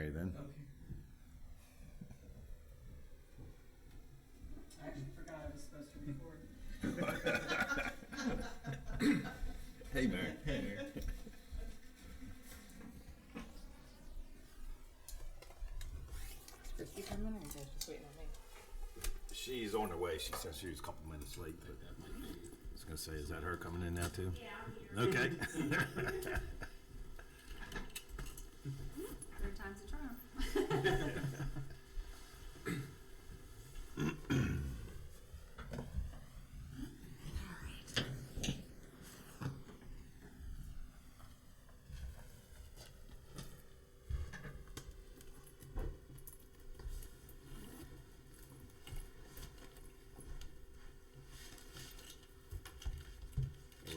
Mary, then. Okay. I actually forgot I was supposed to record. Hey, Mary. Hey, Mary. Is Christy coming, or are you guys just waiting on me? She's on her way. She said she was a couple minutes late, but I was going to say, is that her coming in now, too? Yeah, I'm here. Okay. Third time's a charm.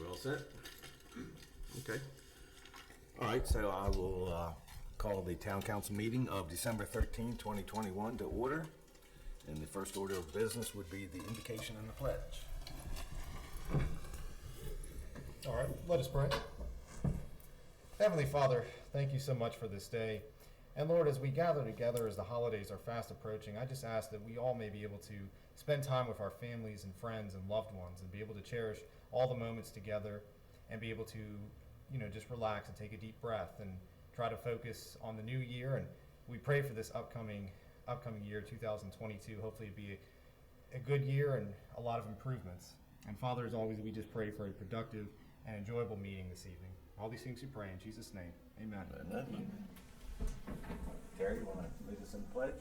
We're all set? Okay. All right, so I will call the Town Council meeting of December 13, 2021 to order. And the first order of business would be the invocation and the pledge. All right, let us pray. Heavenly Father, thank you so much for this day. And Lord, as we gather together as the holidays are fast approaching, I just ask that we all may be able to spend time with our families and friends and loved ones and be able to cherish all the moments together and be able to, just relax and take a deep breath and try to focus on the new year. And we pray for this upcoming year, 2022. Hopefully it'll be a good year and a lot of improvements. And Father, as always, we just pray for a productive and enjoyable meeting this evening. All these things we pray in Jesus' name. Amen. Amen. Terry, you want to lead us in the pledge?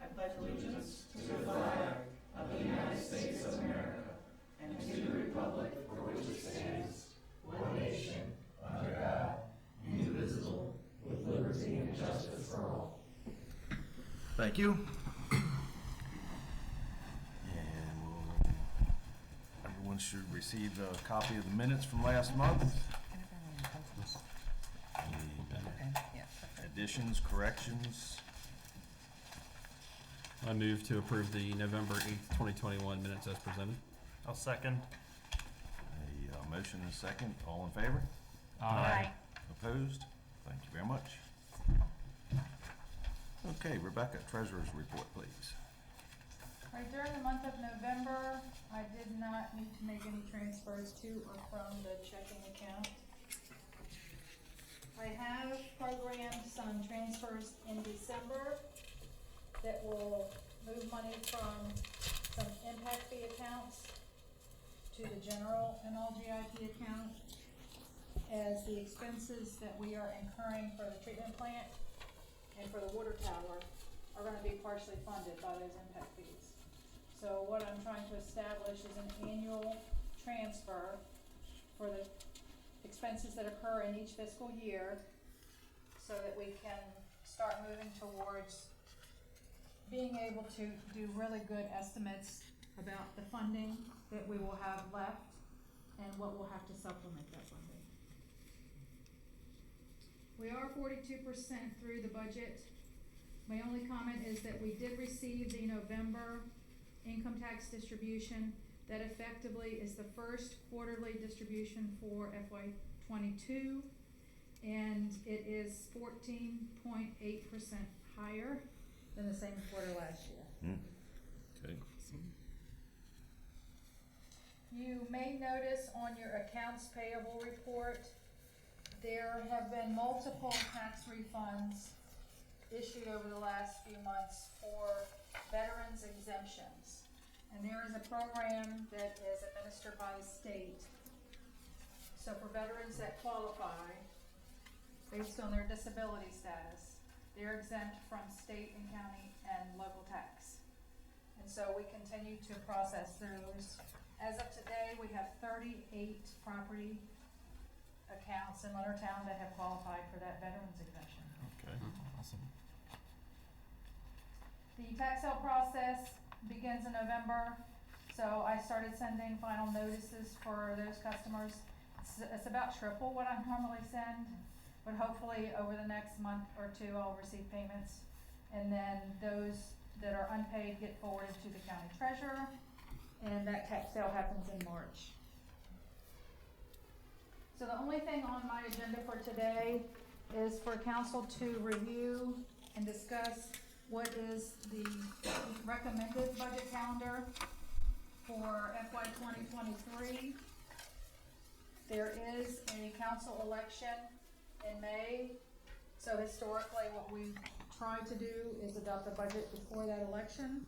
I pledge allegiance to the flag of the United States of America and to the republic for which it stands, one nation, under God, indivisible, with liberty and justice for all. Thank you. And everyone should receive a copy of the minutes from last month. Additions, corrections. I move to approve the November 8th, 2021 minutes as presented. I'll second. A motion and a second. All in favor? Aye. Opposed? Thank you very much. Okay, Rebecca, treasurer's report, please. Right, during the month of November, I did not need to make any transfers to or from the checking account. I have programmed some transfers in December that will move money from some impact fee accounts to the general MLGIP account, as the expenses that we are incurring for the treatment plant and for the water tower are going to be partially funded by those impact fees. So what I'm trying to establish is an annual transfer for the expenses that occur in each fiscal year so that we can start moving towards being able to do really good estimates about the funding that we will have left and what we'll have to supplement that funding. We are 42% through the budget. My only comment is that we did receive the November income tax distribution. That effectively is the first quarterly distribution for FY22, and it is 14.8% higher than the same quarter last year. Okay. You may notice on your accounts payable report, there have been multiple tax refunds issued over the last few months for veterans exemptions. And there is a program that is administered by the state. So for veterans that qualify based on their disability status, they're exempt from state and county and local tax. And so we continue to process those. As of today, we have 38 property accounts in Leonardtown that have qualified for that veterans exemption. Okay. Awesome. The tax sale process begins in November, so I started sending final notices for those customers. It's about triple what I normally send, but hopefully over the next month or two I'll receive payments, and then those that are unpaid get forwarded to the county treasurer, and that tax sale happens in March. So the only thing on my agenda for today is for council to review and discuss what is the recommended budget calendar for FY 2023. There is a council election in May, so historically what we've tried to do is adopt a budget before that election.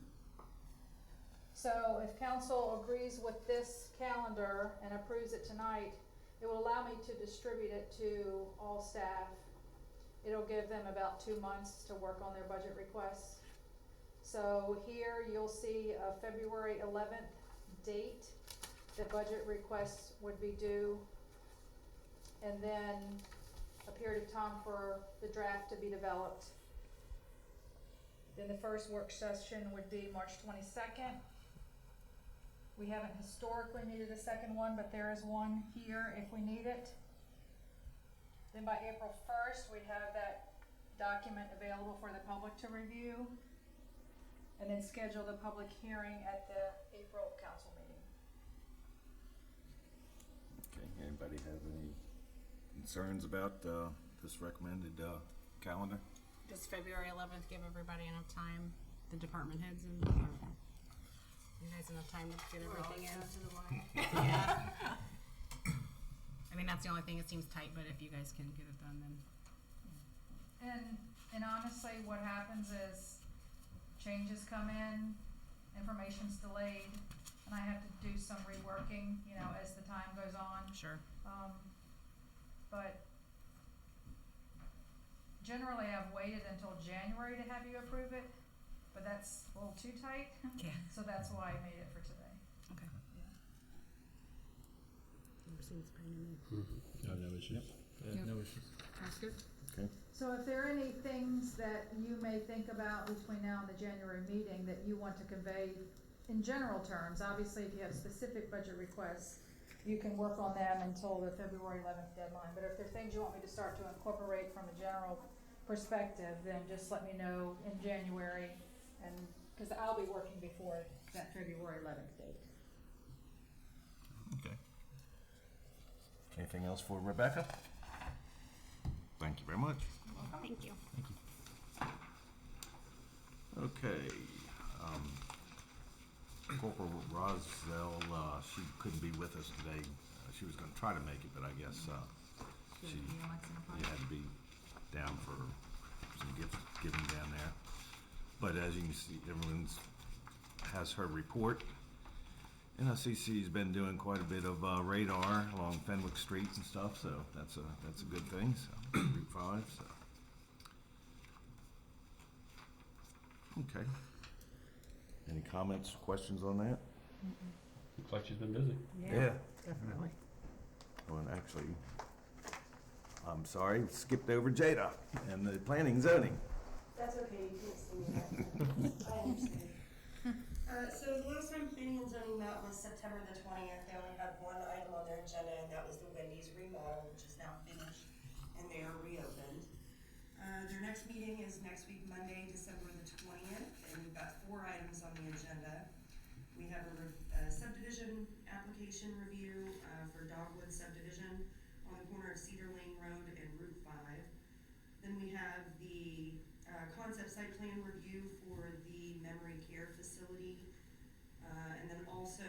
So if council agrees with this calendar and approves it tonight, it will allow me to distribute it to all staff. It'll give them about 2 months to work on their budget requests. So here you'll see a February 11th date. The budget requests would be due, and then a period of time for the draft to be developed. Then the first work session would be March 22nd. We haven't historically needed a second one, but there is one here if we need it. Then by April 1st, we'd have that document available for the public to review, and then schedule the public hearing at the April council meeting. Okay, anybody have any concerns about this recommended calendar? Does February 11th give everybody enough time, the department heads and, you guys enough time to get everything in? Yeah. I mean, that's the only thing, it seems tight, but if you guys can get it done, then. And honestly, what happens is changes come in, information's delayed, and I have to do some reworking, you know, as the time goes on. Sure. But generally I've waited until January to have you approve it, but that's a little too tight. Yeah. So that's why I made it for today. Okay. Yeah. Seems fine to me. I have no issues. Yep. No issues. That's good. Okay. So if there are any things that you may think about between now and the January meeting that you want to convey in general terms, obviously if you have specific budget requests, you can work on them until the February 11th deadline. But if there are things you want me to start to incorporate from a general perspective, then just let me know in January, and because I'll be working before that February 11th date. Okay. Anything else for Rebecca? Thank you very much. Thank you. Okay, Corporal Roselle, she couldn't be with us today. She was gonna try to make it, but I guess, she had to be down for some gift giving down there. But as you can see, everyone's has her report. And I see she's been doing quite a bit of radar along Fenwick Street and stuff, so that's a good thing, so, Route 5, so. Okay. Any comments, questions on that? Looks like she's been busy. Yeah. Definitely. Well, and actually, I'm sorry, skipped over Jada and the planning zoning. That's okay, you can't see me that. I understand. So the last time planning and zoning met was September the 20th. They only had one item on their agenda, and that was the Wendy's remodel, which is now finished, and they are reopened. Their next meeting is next week, Monday, December the 20th, and we've got 4 items on the agenda. We have a subdivision application review for Dogwood subdivision on the corner of Cedar Lane Road and Route 5. Then we have the concept site plan review for the memory care facility. And then also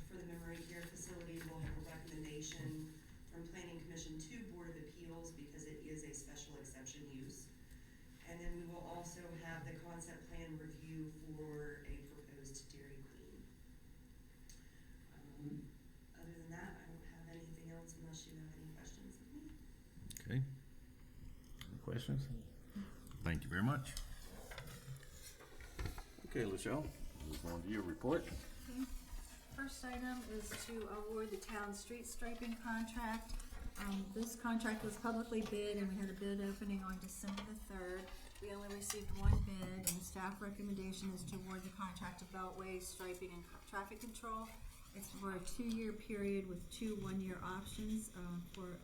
for the memory care facility, we'll have a recommendation from Planning Commission to Board of Appeals because it is a special exception use. And then we will also have the concept plan review for a proposed Dairy Queen. Other than that, I don't have anything else unless you have any questions of me. Okay. Any questions? Thank you very much. Okay, Lachelle, move on to your report. First item is to award the town street striping contract. This contract was publicly bid and we had a bid opening on December the 3rd. We only received one bid, and the staff recommendation is to award the contract to Beltway Striping and Traffic Control. It's for a 2-year period with 2 one-year options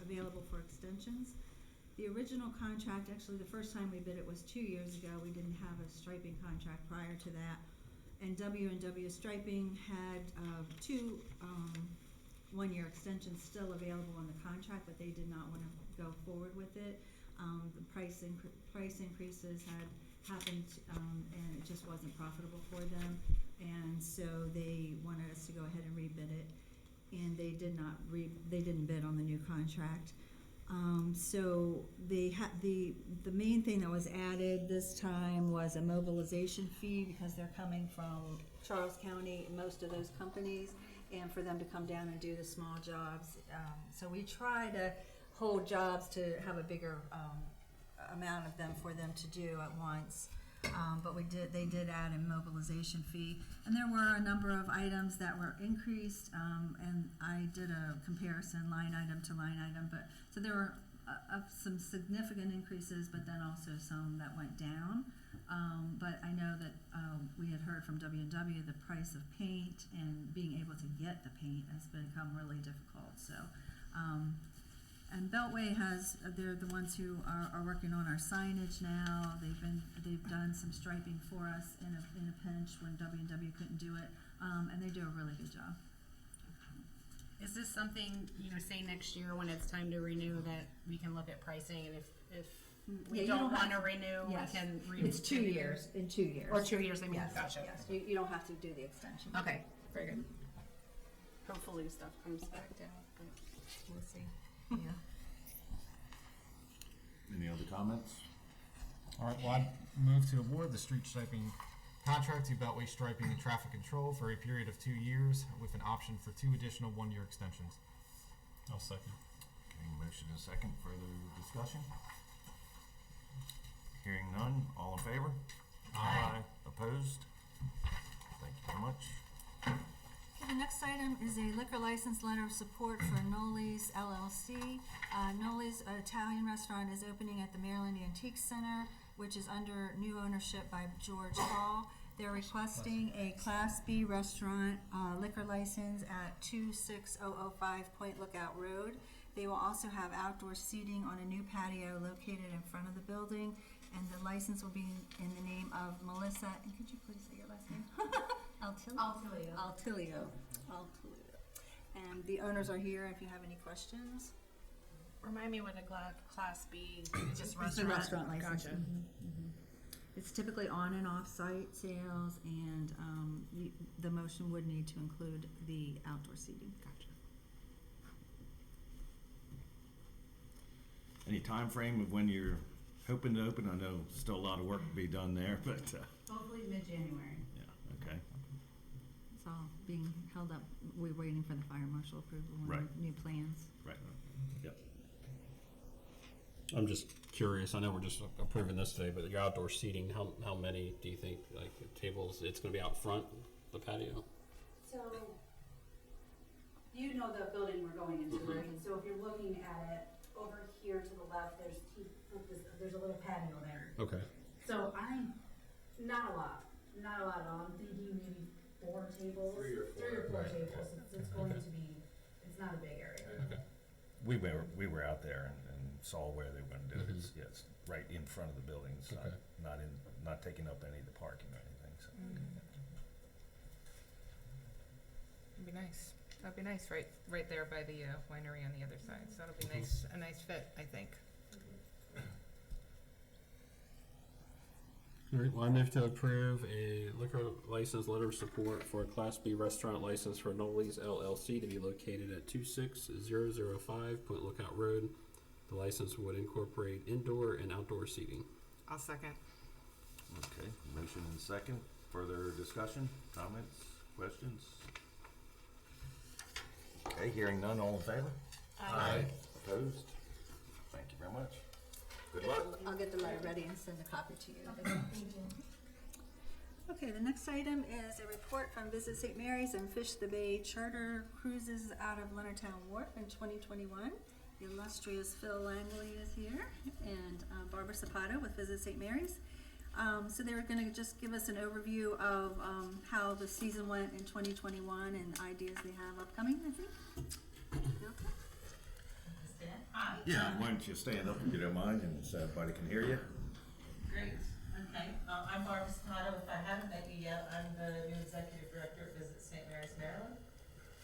available for extensions. The original contract, actually the first time we bid it was 2 years ago. We didn't have a striping contract prior to that. And W&W Striping had 2 one-year extensions still available on the contract, but they did not want to go forward with it. The price increases had happened, and it just wasn't profitable for them. And so they wanted us to go ahead and rebid it, and they didn't bid on the new contract. So they the main thing that was added this time was a mobilization fee, because they're coming from Charles County, most of those companies, and for them to come down and do the small jobs. So we try to hold jobs to have a bigger amount of them for them to do at once. But they did add a mobilization fee, and there were a number of items that were increased, and I did a comparison line item to line item, but so there were some significant increases, but then also some that went down. But I know that we had heard from W&W the price of paint and being able to get the paint has become really difficult. So. And Beltway they're the ones who are working on our signage now. They've done some striping for us in a pinch when W&W couldn't do it, and they do a really good job. Is this something, say next year when it's time to renew, that we can look at pricing, and if we don't want to renew, yes. we can It's 2 years, in 2 years. Or 2 years, I mean, Yes, gotcha. yes. You don't have to do the extension. Okay, very good. Hopefully stuff comes back down, but we'll see. Yeah. Any other comments? All right, well, I move to award the street striping contract to Beltway Striping and Traffic Control for a period of 2 years with an option for 2 additional 1-year extensions. I'll second. Okay, motion and second. Further discussion? Hearing none. All in favor? Aye. Opposed? Thank you very much. The next item is a liquor license letter of support for Noley's LLC. Noley's Italian restaurant is opening at the Maryland Antique Center, which is under new ownership by George Hall. They're requesting a Class B restaurant liquor license at 26005 Point Lookout Road. They will also have outdoor seating on a new patio located in front of the building, and the license will be in the name of Melissa, and could you please say your last name? Altilio. And the owners are here if you have any questions. Remind me what a Class B, just It's a restaurant license. Gotcha. It's typically on and off site sales, and the motion would need to include the outdoor seating. Gotcha. Any time frame of when you're hoping to open? I know still a lot of work to be done there, but Hopefully mid-January. yeah, okay. It's all being held up. We're waiting for the fire marshal approval and Right. new plans. Right. Yep. I'm just curious, I know we're just approving this today, but your outdoor seating, how many do you think, like tables, it's gonna be out front, the patio? So, you know the building we're going into, right? And so if you're looking at it, over here to the left, there's a little patio there. Okay. So not a lot at all. I'm thinking maybe 4 tables. 3 or 4 Right. tables. It's going to be, it's not a big area. Okay. We were out there and saw where they were going to do it. It's, yeah, it's right in front of the building. It's Okay. not taking up any of the parking or anything. So. It'd be nice. That'd be nice, right there by the winery on the other side. So that'll be nice, a nice fit, I think. All right, well, I move to approve a liquor license letter of support for a Class B restaurant license for Noley's LLC to be located at 26005 Point Lookout Road. The license would incorporate indoor and outdoor seating. I'll second. Okay, motion and second. Further discussion, comments, questions? Okay, hearing none, all in favor? Aye. Opposed? Thank you very much. Good luck. I'll get the letter ready and send a copy to you. Okay, the next item is a report from Visit St. Mary's and Fish the Bay charter cruises out of Leonardtown Wharf in 2021. The illustrious Phil Langley is here, and Barbara Sapato with Visit St. Mary's. So they were going to just give us an overview of how the season went in 2021 and ideas they have upcoming, I think. Okay. Yeah, why don't you stand up if you don't mind, and so everybody can hear you? Great, okay. I'm Barbara Sapato. If I haven't met you yet, I'm the new executive director at Visit St. Mary's, Maryland.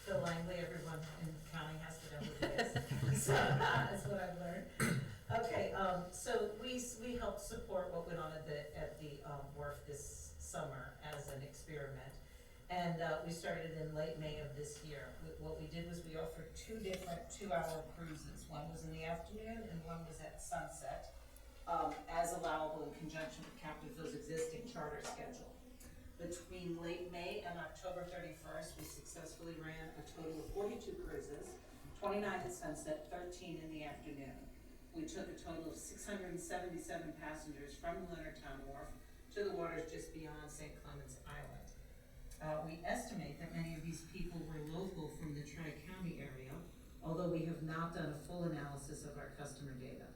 Phil Langley, everyone in the county has to know who he is. So that's what I've learned. Okay, so we helped support what went on at the wharf this summer as an experiment. And, we started in late May of this year. What we did was we offered 2 different 2-hour cruises. One was in the afternoon and one was at sunset, as allowable in conjunction with Captain Phil's existing charter schedule. Between late May and October 31st, we successfully ran a total of 42 cruises, 29 at sunset, 13 in the afternoon. We took a total of 677 passengers from the Leonardtown Wharf to the waters just beyond St. Clements Island. We estimate that many of these people were local from the Tri-County area, although we have not done a full analysis of our customer data.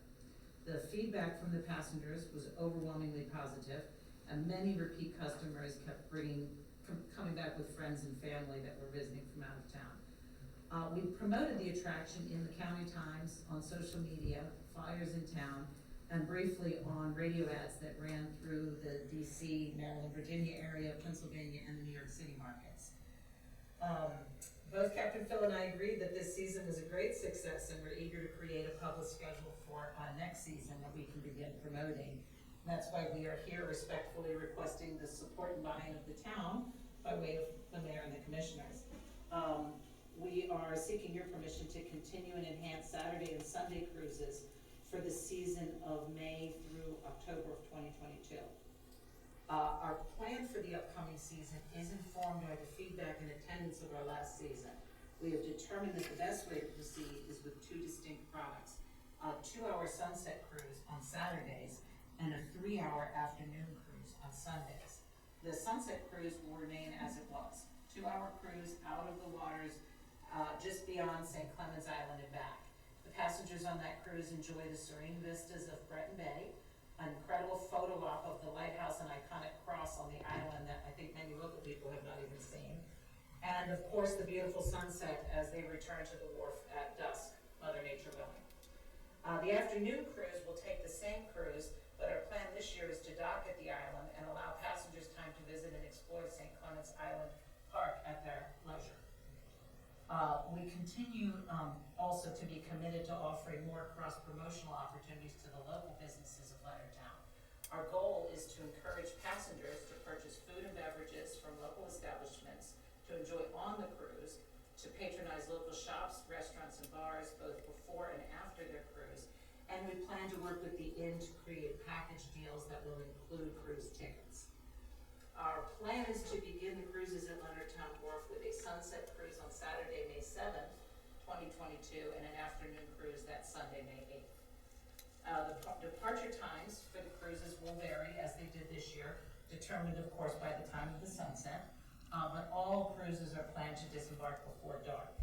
The feedback from the passengers was overwhelmingly positive, and many repeat customers kept coming back with friends and family that were visiting from out of town. We promoted the attraction in the County Times, on social media, flyers in town, and briefly on radio ads that ran through the DC, Maryland, Virginia area, Pennsylvania, and the New York City markets. Both Captain Phil and I agreed that this season was a great success, and we're eager to create a public schedule for next season that we can begin promoting. That's why we are here respectfully requesting the support and buy-in of the town by way of the mayor and the commissioners. We are seeking your permission to continue and enhance Saturday and Sunday cruises for the season of May through October of 2022. Our plan for the upcoming season is informed by the feedback and attendance of our last season. We have determined that the best way to proceed is with 2 distinct products: a 2-hour sunset cruise on Saturdays and a 3-hour afternoon cruise on Sundays. The sunset cruise will remain as it was: 2-hour cruise out of the waters just beyond St. Clements Island and back. The passengers on that cruise enjoy the serene vistas of Breton Bay, an incredible photo op of the lighthouse and iconic cross on the island that I think many local people have not even seen, and of course the beautiful sunset as they return to the wharf at dusk, Mother Nature willing. The afternoon cruise will take the same cruise, but our plan this year is to dock at the island and allow passengers time to visit and explore St. Clements Island Park at their leisure. We continue also to be committed to offering more cross-promotional opportunities to the local businesses of Leonardtown. Our goal is to encourage passengers to purchase food and beverages from local establishments, to enjoy on the cruise, to patronize local shops, restaurants, and bars both before and after their cruise, and we plan to work with the inn to create package deals that will include cruise tickets. Our plan is to begin the cruises at Leonardtown Wharf with a sunset cruise on Saturday, May 7th, 2022, and an afternoon cruise that Sunday, May 8th. The departure times for the cruises will vary as they did this year, determined of course by the time of the sunset, but all cruises are planned to disembark before dark.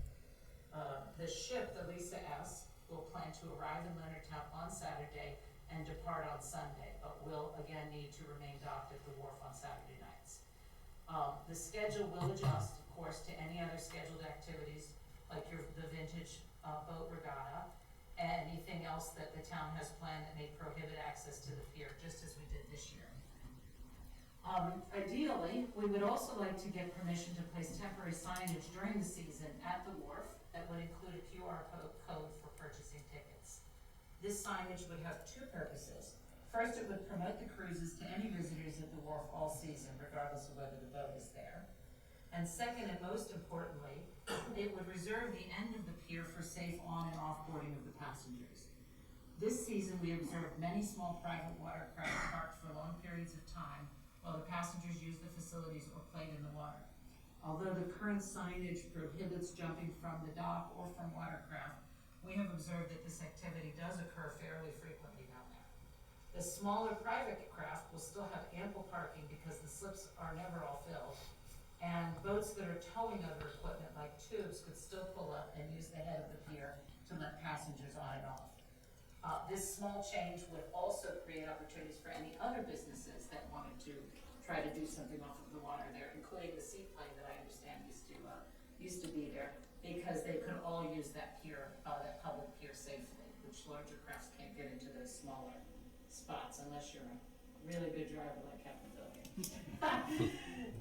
The ship, the Lisa S., will plan to arrive in Leonardtown on Saturday and depart on Sunday, but will again need to remain docked at the wharf on Saturday nights. The schedule will adjust, of course, to any other scheduled activities like the vintage boat regatta and anything else that the town has planned that may prohibit access to the pier, just as we did this year. Ideally, we would also like to get permission to place temporary signage during the season at the wharf that would include a QR code for purchasing tickets. This signage would have 2 purposes. First, it would promote the cruises to any visitors at the wharf all season, regardless of whether the boat is there. And second, and most importantly, it would reserve the end of the pier for safe on and offboarding of the passengers. This season, we observed many small private watercraft parked for long periods of time while the passengers used the facilities or played in the water. Although the current signage prohibits jumping from the dock or from watercraft, we have observed that this activity does occur fairly frequently down there. The smaller private craft will still have ample parking because the slips are never all filled, and boats that are towing other equipment like tubes could still pull up and use the head of the pier to let passengers on and off. This small change would also create opportunities for any other businesses that wanted to try to do something off of the water there, including the seaplane that I understand used to be there, because they could all use that pier, that public pier safely, which larger crafts can't get into those smaller spots unless you're a really good driver like Captain Phil here.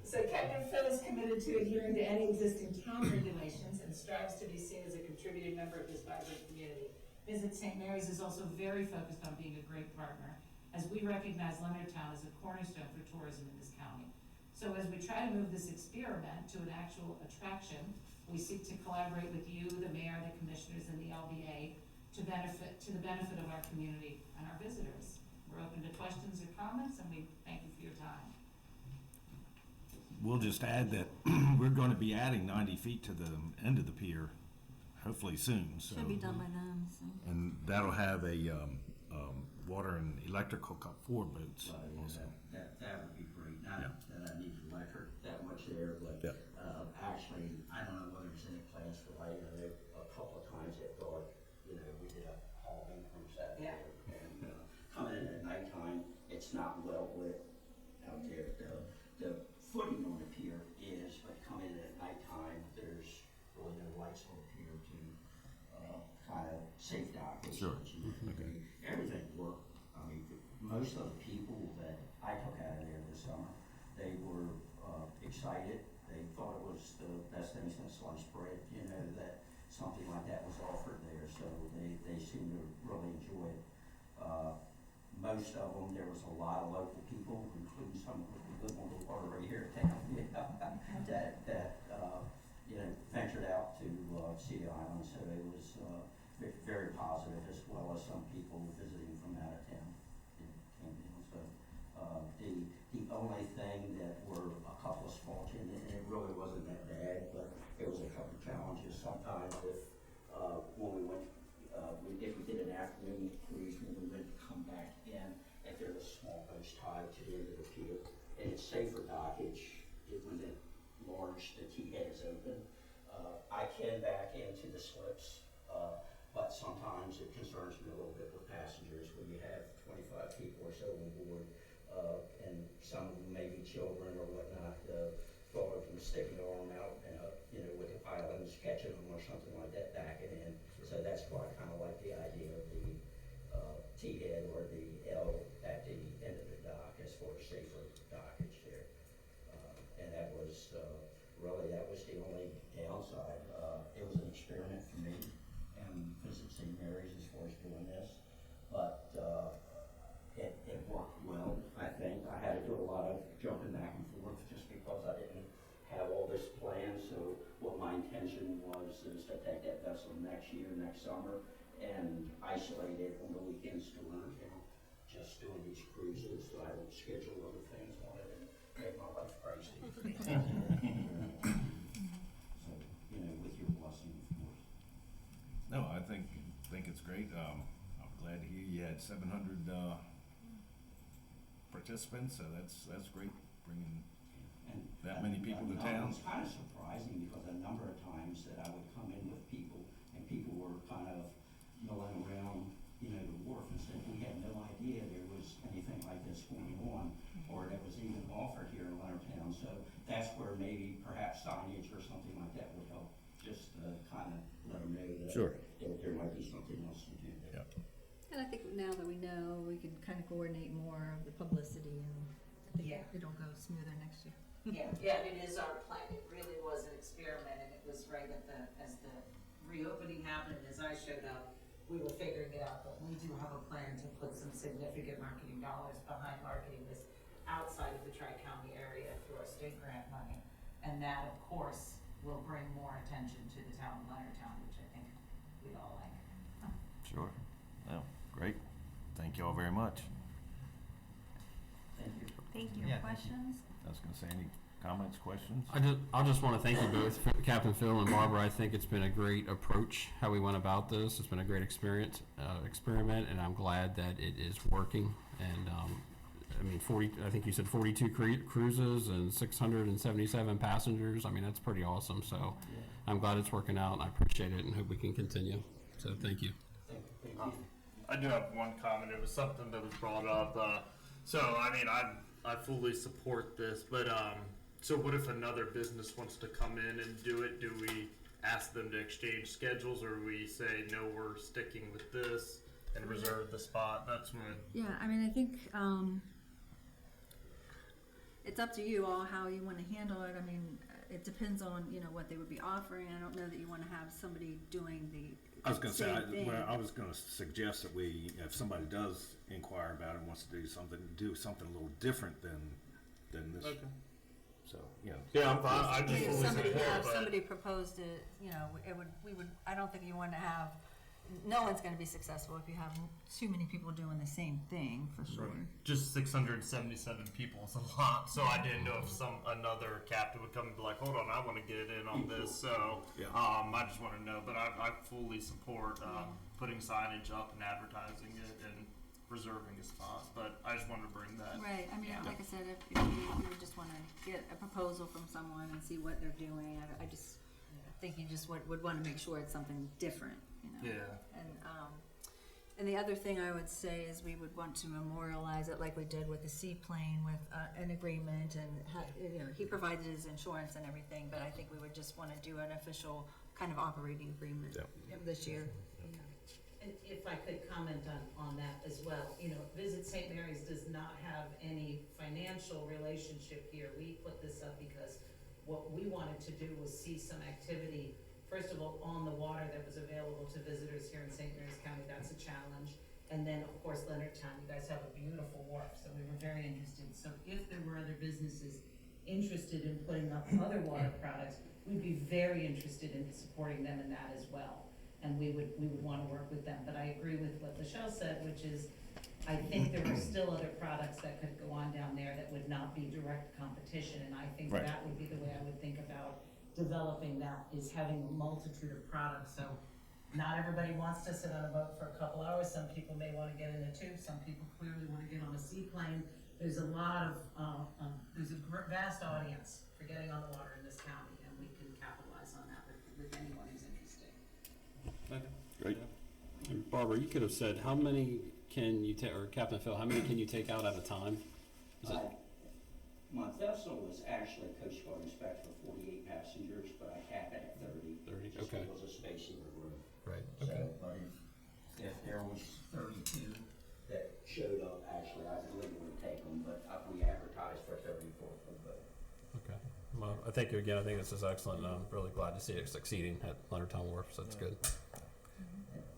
So Captain Phil is committed to adhering to any existing town regulations and strives to be seen as a contributing member of this vibrant community. Visit St. Mary's is also very focused on being a great partner, as we recognize Leonardtown as a cornerstone for tourism in this county. So as we try to move this experiment to an actual attraction, we seek to collaborate with you, the mayor, the commissioners, and the LBA to the benefit of our community and our visitors. We're open to questions or comments, and we thank you for your time. We'll just add that we're going to be adding 90 feet to the end of the pier, hopefully soon. So, Should be done by then, so. and that'll have a water and electrical hook up 4 boats. Also. That would be great. Not Yeah. that I need electric that much there, but Yeah. actually, I don't know whether it's any plans for lighting. I know a couple of times they thought, we did a Halloween cruise out there, and coming in at nighttime, it's not well lit out there. The footing on the pier is, but coming in at nighttime, there's really no lights on the pier to kind of safe dock. Sure. Okay. Everything worked. I mean, most of the people that I took out of there this summer, they were excited. They thought it was the best thing since sliced bread, that something like that was offered there. So they seemed to really enjoy it. Most of them, there was a lot of local people, including some who live on the water right here in town, that ventured out to see the island. So it was very positive, as well as some people visiting from out of town came in. So the only thing that were a couple of small changes, and it really wasn't that bad, but there was a couple of challenges. Sometimes when we went, if we did an afternoon cruise, when we went to come back in, if there was small boats tied to the end of the pier, and it's safer dockage when the T head is open. I can back into the slips, but sometimes it concerns me a little bit with passengers when you have 25 people or so on board, and some of them may be children or whatnot. Thought of them sticking their arm out, with the pilings catching them or something like that, backing in. So that's why I kind of like the idea of the T-head or the L at the end of the dock as far as safer dockage there. And that was the only downside. It was an experiment for me and visit St. Mary's as far as doing this, but it worked well. I think I had to do a lot of jumping back and forth just because I didn't have all this planned. So what my intention was is to take that vessel next summer, and isolate it on the weekends to Leonardtown, just doing these cruises, so I don't schedule other things on it and make my life crazy. So, with your blessing, of course. No, I think it's great. I'm glad to hear you had 700 participants, so that's great, bringing that many people to town. It's kind of surprising because a number of times that I would come in with people, and people were kind of milling around, the wharf, and said, we had no idea there was anything like this going on, or that was even offered here in Leonardtown. So that's where maybe perhaps signage or something like that would help, just kind of let them know that, Sure. that there might be something else to do there. Yeah. And I think now that we know, we can kind of coordinate more of the publicity, and I think it'll go smoother next year. Yeah, it is our plan. It really was an experiment, and it was right as the reopening happened, as I showed up, we were figuring it out, but we do have a plan to put some significant marketing dollars behind marketing this outside of the Tri-County area through our state grant money. And that, of course, will bring more attention to the town of Leonardtown, which I think we'd all like. Sure. Well, great. Thank you all very much. Thank you. Thank you. Yeah, Questions? I was going to say, any comments, questions? I just want to thank you both, Captain Phil and Barbara. I think it's been a great approach how we went about this. It's been a great experiment, and I'm glad that it is working. And I think you said 42 cruises and 677 passengers. I mean, that's pretty awesome. So I'm glad it's working out, and I appreciate it, and hope we can continue. So thank you. Thank you. I do have one comment. It was something that was brought up. I fully support this, but so what if another business wants to come in and do it? Do we ask them to exchange schedules, or we say, no, we're sticking with this and reserve the spot? That's when. Yeah, I think it's up to you all how you want to handle it. it depends on, you know, what they would be offering. I don't know that you wanna have somebody doing the I was gonna say, same thing. I was gonna suggest that we, if somebody does inquire about it and wants to do something a little different than this. Okay. So, you know. Yeah, I'm fine. I just If fully somebody, support, yeah, if but somebody proposed it, you know, I don't think you want to have, no one's gonna be successful if you have too many people doing the same thing, for sure. just 677 people is a lot. So I didn't know if another captain would come and be like, hold on, I want to get in on this. So Yeah. I just want to know, but I fully support putting signage up and advertising it and reserving a spot. But I just wanted to bring that. Right, I mean, Yeah. like I said, if you just wanna get a proposal from someone and see what they're doing, I just think you just would wanna make sure it's something different, you know? Yeah. And the other thing I would say is we would want to memorialize it like we did with the seaplane with an agreement and, you know, he provided his insurance and everything, but I think we would just wanna do an official kind of operating agreement this year. And if I could comment on that as well, you know, Visit St. Mary's does not have any financial relationship here. We put this up because what we wanted to do was see some activity, first of all, on the water that was available to visitors here in St. Mary's County. That's a challenge. And then, of course, Leonardtown, you guys have a beautiful wharf, so we were very interested. So if there were other businesses interested in putting up other water products, we'd be very interested in supporting them in that as well. And we would want to work with them. But I agree with what Michelle said, which is, I think there are still other products that could go on down there that would not be direct competition. And I think that would be the way I would think about developing that, is having a multitude of products. So not everybody wants to sit on a boat for a couple hours. Some people may want to get in a tube. Some people clearly want to get on a seaplane. There's a lot of, there's a vast audience for getting on the water in this county, and we can capitalize on that with anyone who's interested. Okay. Great. And Barbara, you could have said, how many can you take, or Captain Phil, how many can you take out at a time? Is it, My vessel was actually Coast Guard inspected for 48 passengers, but I cap it at 30. 30, Just okay. because of space in the room. Right, So, but if there was 32 that showed up, actually, I could legally take them, but we advertised for 34 for the boat. Okay. Well, I think, again, I think this is excellent, and I'm really glad to see it succeeding at Leonardtown Wharf, so that's good.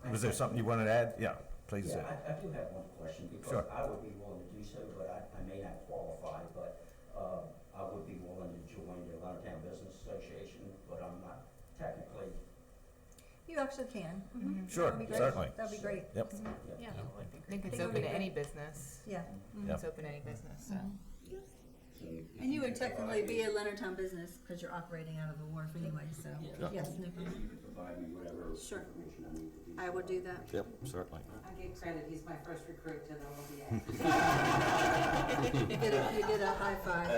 Was there something you wanted to add? Yeah, please. Yeah, I do have one question, because Sure. I would be willing to do so, but I may not qualify, but I would be willing to join the Leonardtown Business Association, but I'm not technically. You actually can. Sure, That'd be great. certainly. That'd be great. Yep. Yeah. I think it's Think it would open be to great. any business. Yeah. It's open to any business, so. And you would technically be a Leonardtown business because you're operating out of the wharf anyway, so, yes, no If problem. you could provide me whatever Sure. information I need to do. I will do that. Yep, certainly. I give credit, he's my first recruit to the OBA. You get a high five.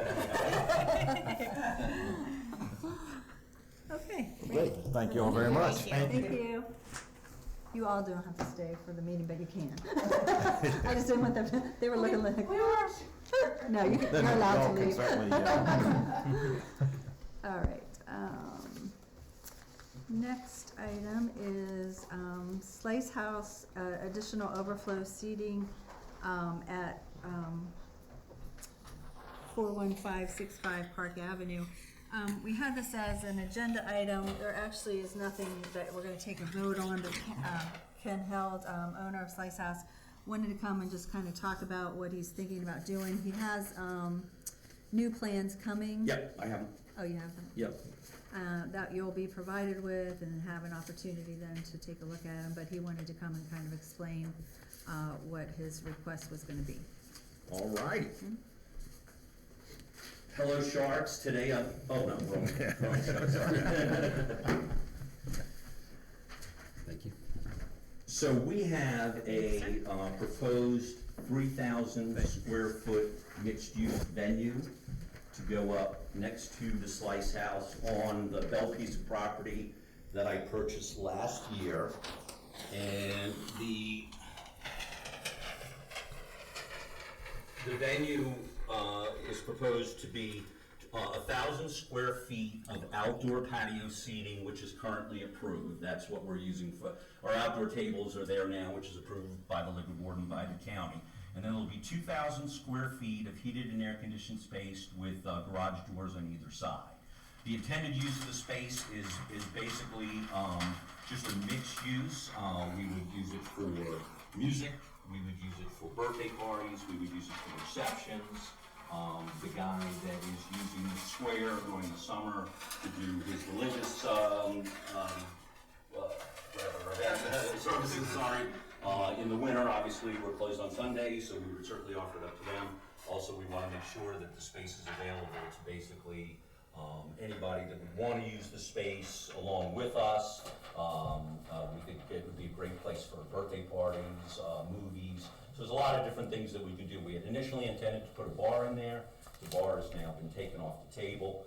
Okay. Great, thank you all very much. Thank you. You all don't have to stay for the meeting, but you can. I just didn't want them, they were looking like. No, you're allowed to leave. All right, next item is, Slice House, additional overflow seating, at, 41565 Park Avenue. We had this as an agenda item. There actually is nothing that we're gonna take a vote on, but Ken Held, owner of Slice House, wanted to come and just kind of talk about what he's thinking about doing. He has new plans coming. Yep, I have them. Oh, you have them? Yep. That you'll be provided with and have an opportunity then to take a look at them, but he wanted to come and kind of explain what his request was gonna be. All right. Hello, Sharks. Today I'm, oh no, wrong. Sorry. Thank you. So we have a proposed 3,000 square foot mixed use venue to go up next to the Slice House on the Bell piece of property that I purchased last year. And the venue is proposed to be 1,000 square feet of outdoor patio seating, which is currently approved. That's what we're using for, our outdoor tables are there now, which is approved by the liquor board and by the county. And then there'll be 2,000 square feet of heated and air conditioned space with garage doors on either side. The intended use of the space is basically just a mixed use. We would use it for music, we would use it for birthday parties, we would use it for receptions. The guy that is using the square during the summer to do his religious services, sorry. In the winter, obviously, we're closed on Sundays, so we would certainly offer it up to them. Also, we want to make sure that the space is available to basically anybody that would want to use the space along with us. We think it would be a great place for birthday parties, movies. So there's a lot of different things that we could do. We had initially intended to put a bar in there. The bar has now been taken off the table.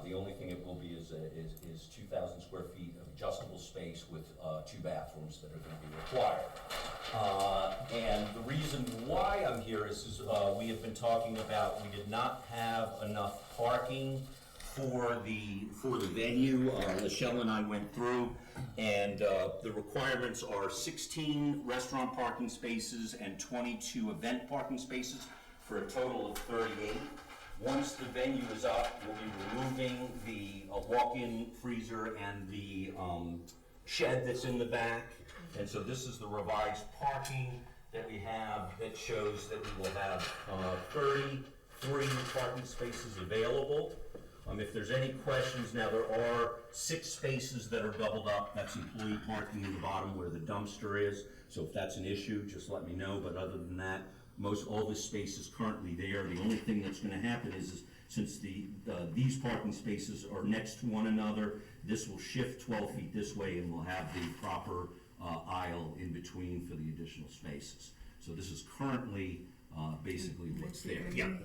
The only thing it will be is 2,000 square feet of adjustable space with 2 bathrooms that are going to be required. And the reason why I'm here is we have been talking about, we did not have enough parking for the venue. Michelle and I went through, and the requirements are 16 restaurant parking spaces and 22 event parking spaces for a total of 38. Once the venue is up, we'll be removing the walk-in freezer and the shed that's in the back. And so this is the revised parking that we have that shows that we will have 33 parking spaces available. If there's any questions, now there are 6 spaces that are doubled up. That's employee parking in the bottom where the dumpster is. So if that's an issue, just let me know. But other than that, all this space is currently there. The only thing that's going to happen is since these parking spaces are next to one another, this will shift 12 feet this way, and we'll have the proper aisle in between for the additional spaces. So this is currently basically what's there. Yeah.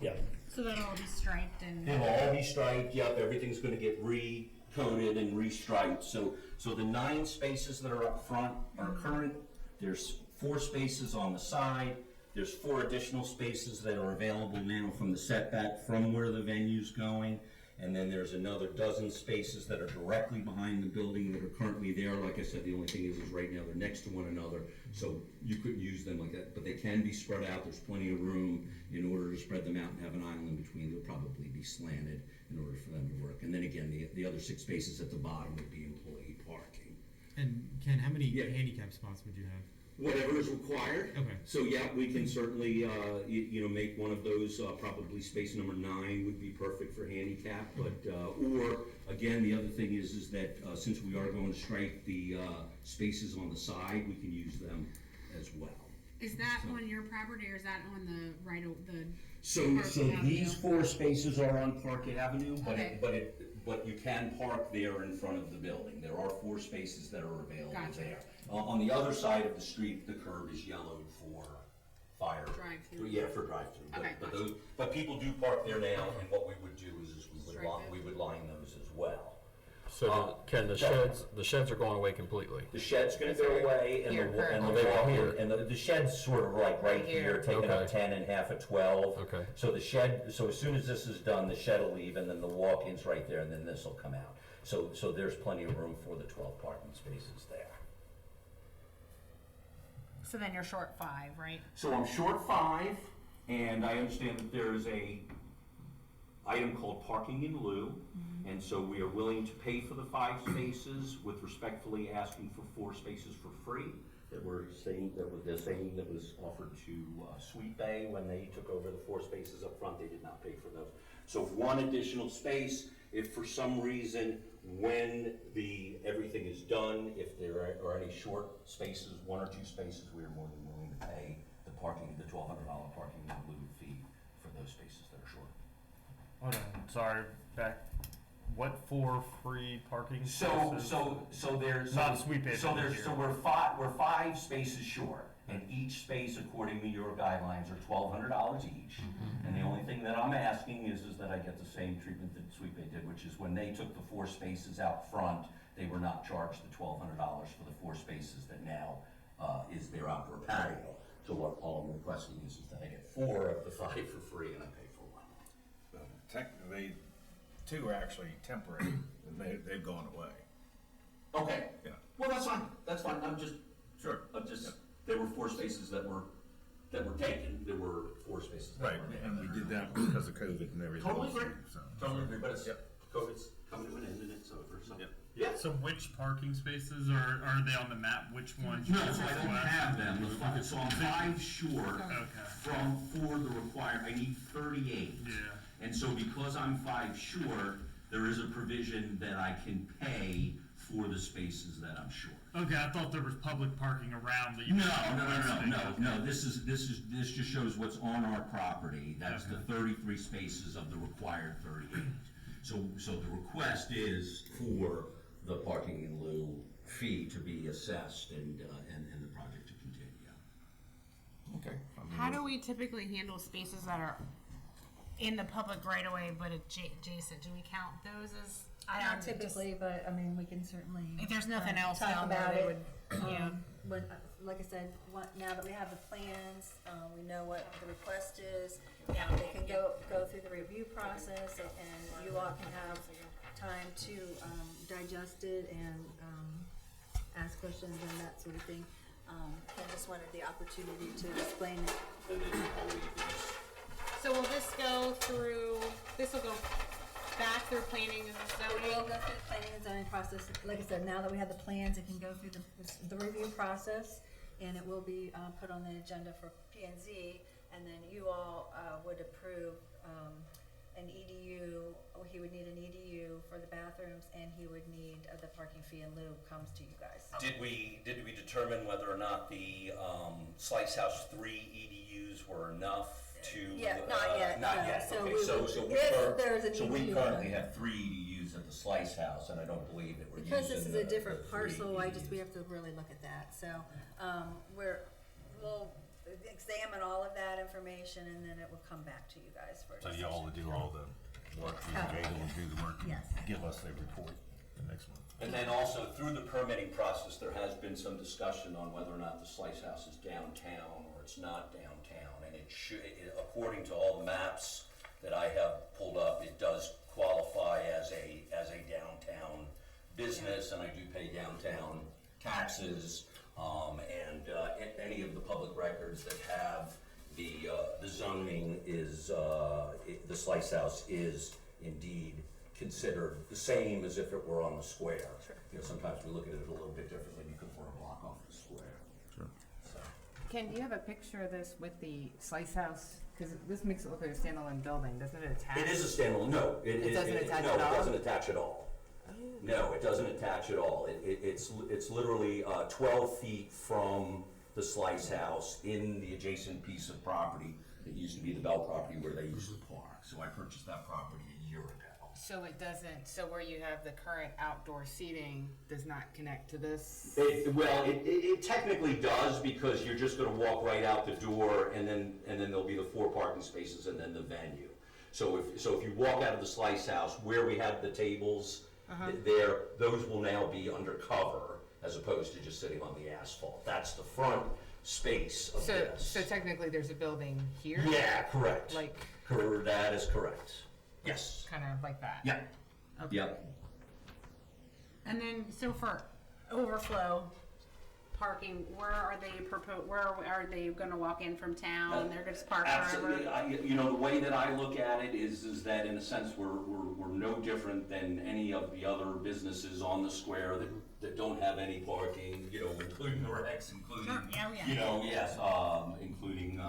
Yeah. So that'll all be striped and. It'll all be striped. Yep. Everything's going to get re-coated and restriped. So the 9 spaces that are up front are current. There's 4 spaces on the side. There's 4 additional spaces that are available now from the setback from where the venue's going. And then there's another dozen spaces that are directly behind the building that are currently there. Like I said, the only thing is right now they're next to one another, so you couldn't use them like that. But they can be spread out. There's plenty of room in order to spread them out and have an island in between. They'll probably be slanted in order for them to work. And then again, the other 6 spaces at the bottom would be employee parking. And Ken, how many handicap spots would you have? Whatever is required. Okay. So yeah, we can certainly, make one of those, probably space number 9 would be perfect for handicap, but, or, again, the other thing is that, since we are going to strike the, spaces on the side, we can use them as well. Is that on your property or is that on the right of the? So these 4 spaces are on Park Avenue, but you can park there in front of the building. There are 4 spaces that are available there. On the other side of the street, the curb is yellowed for fire. Drive-through. Yeah, for drive-through. Okay, But people do park there now, and what we would do is we would line those as well. So Ken, the sheds are going away completely. The shed's gonna go away, and the shed's sort of like right here, taking up 10 and half of 12. Okay. So the shed, so as soon as this is done, the shed will leave, and then the walk-in's right there, and then this will come out. So there's plenty of room for the 12 parking spaces there. So then you're short 5, right? So I'm short 5, and I understand that there is a item called parking in lieu, and so we are willing to pay for the 5 spaces with respectfully asking for 4 spaces for free. That we're saying that was the same that was offered to Sweet Bay when they took over the 4 spaces up front. They did not pay for those. So 1 additional space, if for some reason when everything is done, if there are any short spaces, 1 or 2 spaces, we are more than willing to pay the $1,200 parking in lieu fee for those spaces that are short. Hold on, sorry, back. What 4 free parking spaces? So there's not Sweet Bay. So we're 5 spaces short, and each space, according to your guidelines, are $1,200 each. And the only thing that I'm asking is that I get the same treatment that Sweet Bay did, which is when they took the 4 spaces out front, they were not charged the $1,200 for the 4 spaces that now is their outdoor patio. So what all I'm requesting is that I get 4 of the 5 for free, and I pay for 1. Technically, 2 are actually temporary. They've gone away. Okay. Yeah. Well, that's fine. That's fine. Sure. There were 4 spaces that were taken. There were 4 spaces. Right, and we did that because of COVID and everything. Totally agree. So. Totally agree. But it's COVID's coming to an end and it's over, so. Yep. Yeah. So which parking spaces are they on the map? Which ones? No, so I don't have them, so I'm 5 short Okay. for the required, I need 38. Yeah. And so because I'm 5 short, there is a provision that I can pay for the spaces that I'm short. Okay, I thought there was public parking around that you No, this just shows what's on our property, that's the 33 spaces of the required 38. So the request is for the parking in lieu fee to be assessed and the project to continue. Okay. How do we typically handle spaces that are in the public right away but adjacent? Do we count those as? Not typically, but I mean, we can certainly. If there's nothing else talk down there, about they it. would, yeah. When, like I said, now that we have the plans, we know what the request is. Yeah. They can go through the review process, and you all can have time to digest it and ask questions and that sort of thing. I just wanted the opportunity to explain it. So will this go through? This will go back through planning and zoning. We'll go through the planning and zoning process. Like I said, now that we have the plans, it can go through the review process, and it will be put on the agenda for P&Z, and then you all would approve an EDU. He would need an EDU for the bathrooms, and he would need the parking fee in lieu comes to you guys. Did we determine whether or not the Slice House 3 EDUs were enough to? Yeah, not yet. Not no. yet. So Okay, we EDU, currently have 3 EDUs at the Slice House, and I don't believe that we're using because this is a the different 3 parcel. EDUs. We have to really look at that. So we'll examine all of that information, and then it will come back to you guys for a So decision. y'all will do all the work, you and Jada will do the work, and Yes. give us a report the next month. And then also, through the permitting process, there has been some discussion on whether or not the Slice House is downtown or it's not downtown. And it should, according to all the maps that I have pulled up, it does qualify as a downtown business, and I do pay downtown taxes. And any of the public records that have the zoning is, the Slice House is indeed considered the same as if it were on the square. Sure. You know, sometimes we look at it a little bit differently because we're a block off the square. Sure. So. Ken, do you have a picture of this with the Slice House? Because this makes it look like a standalone building, doesn't it attach? It is a standalone, no. It doesn't attach no, at all? it doesn't attach at all. No, it doesn't attach at all. It's literally 12 feet from the Slice House in the adjacent piece of property that used to be the Bell property where they used to park. So I purchased that property a year ago. So it doesn't, so where you have the current outdoor seating does not connect to this? It technically does, because you're just gonna walk right out the door, and then there'll be the 4 parking spaces and then the venue. So if you walk out of the Slice House, where we have the tables, there, those will now be undercover, as opposed to just sitting on the asphalt. That's the front space of this. So technically there's a building here? Yeah, correct. Like, That is correct. Yes. kind of like that? Yeah. Okay. Yep. And then, so for overflow parking, where are they gonna walk in from town? They're gonna just park Absolutely. wherever? The way that I look at it is that in a sense we're no different than any of the other businesses on the square that don't have any parking, including the Rex, including, including,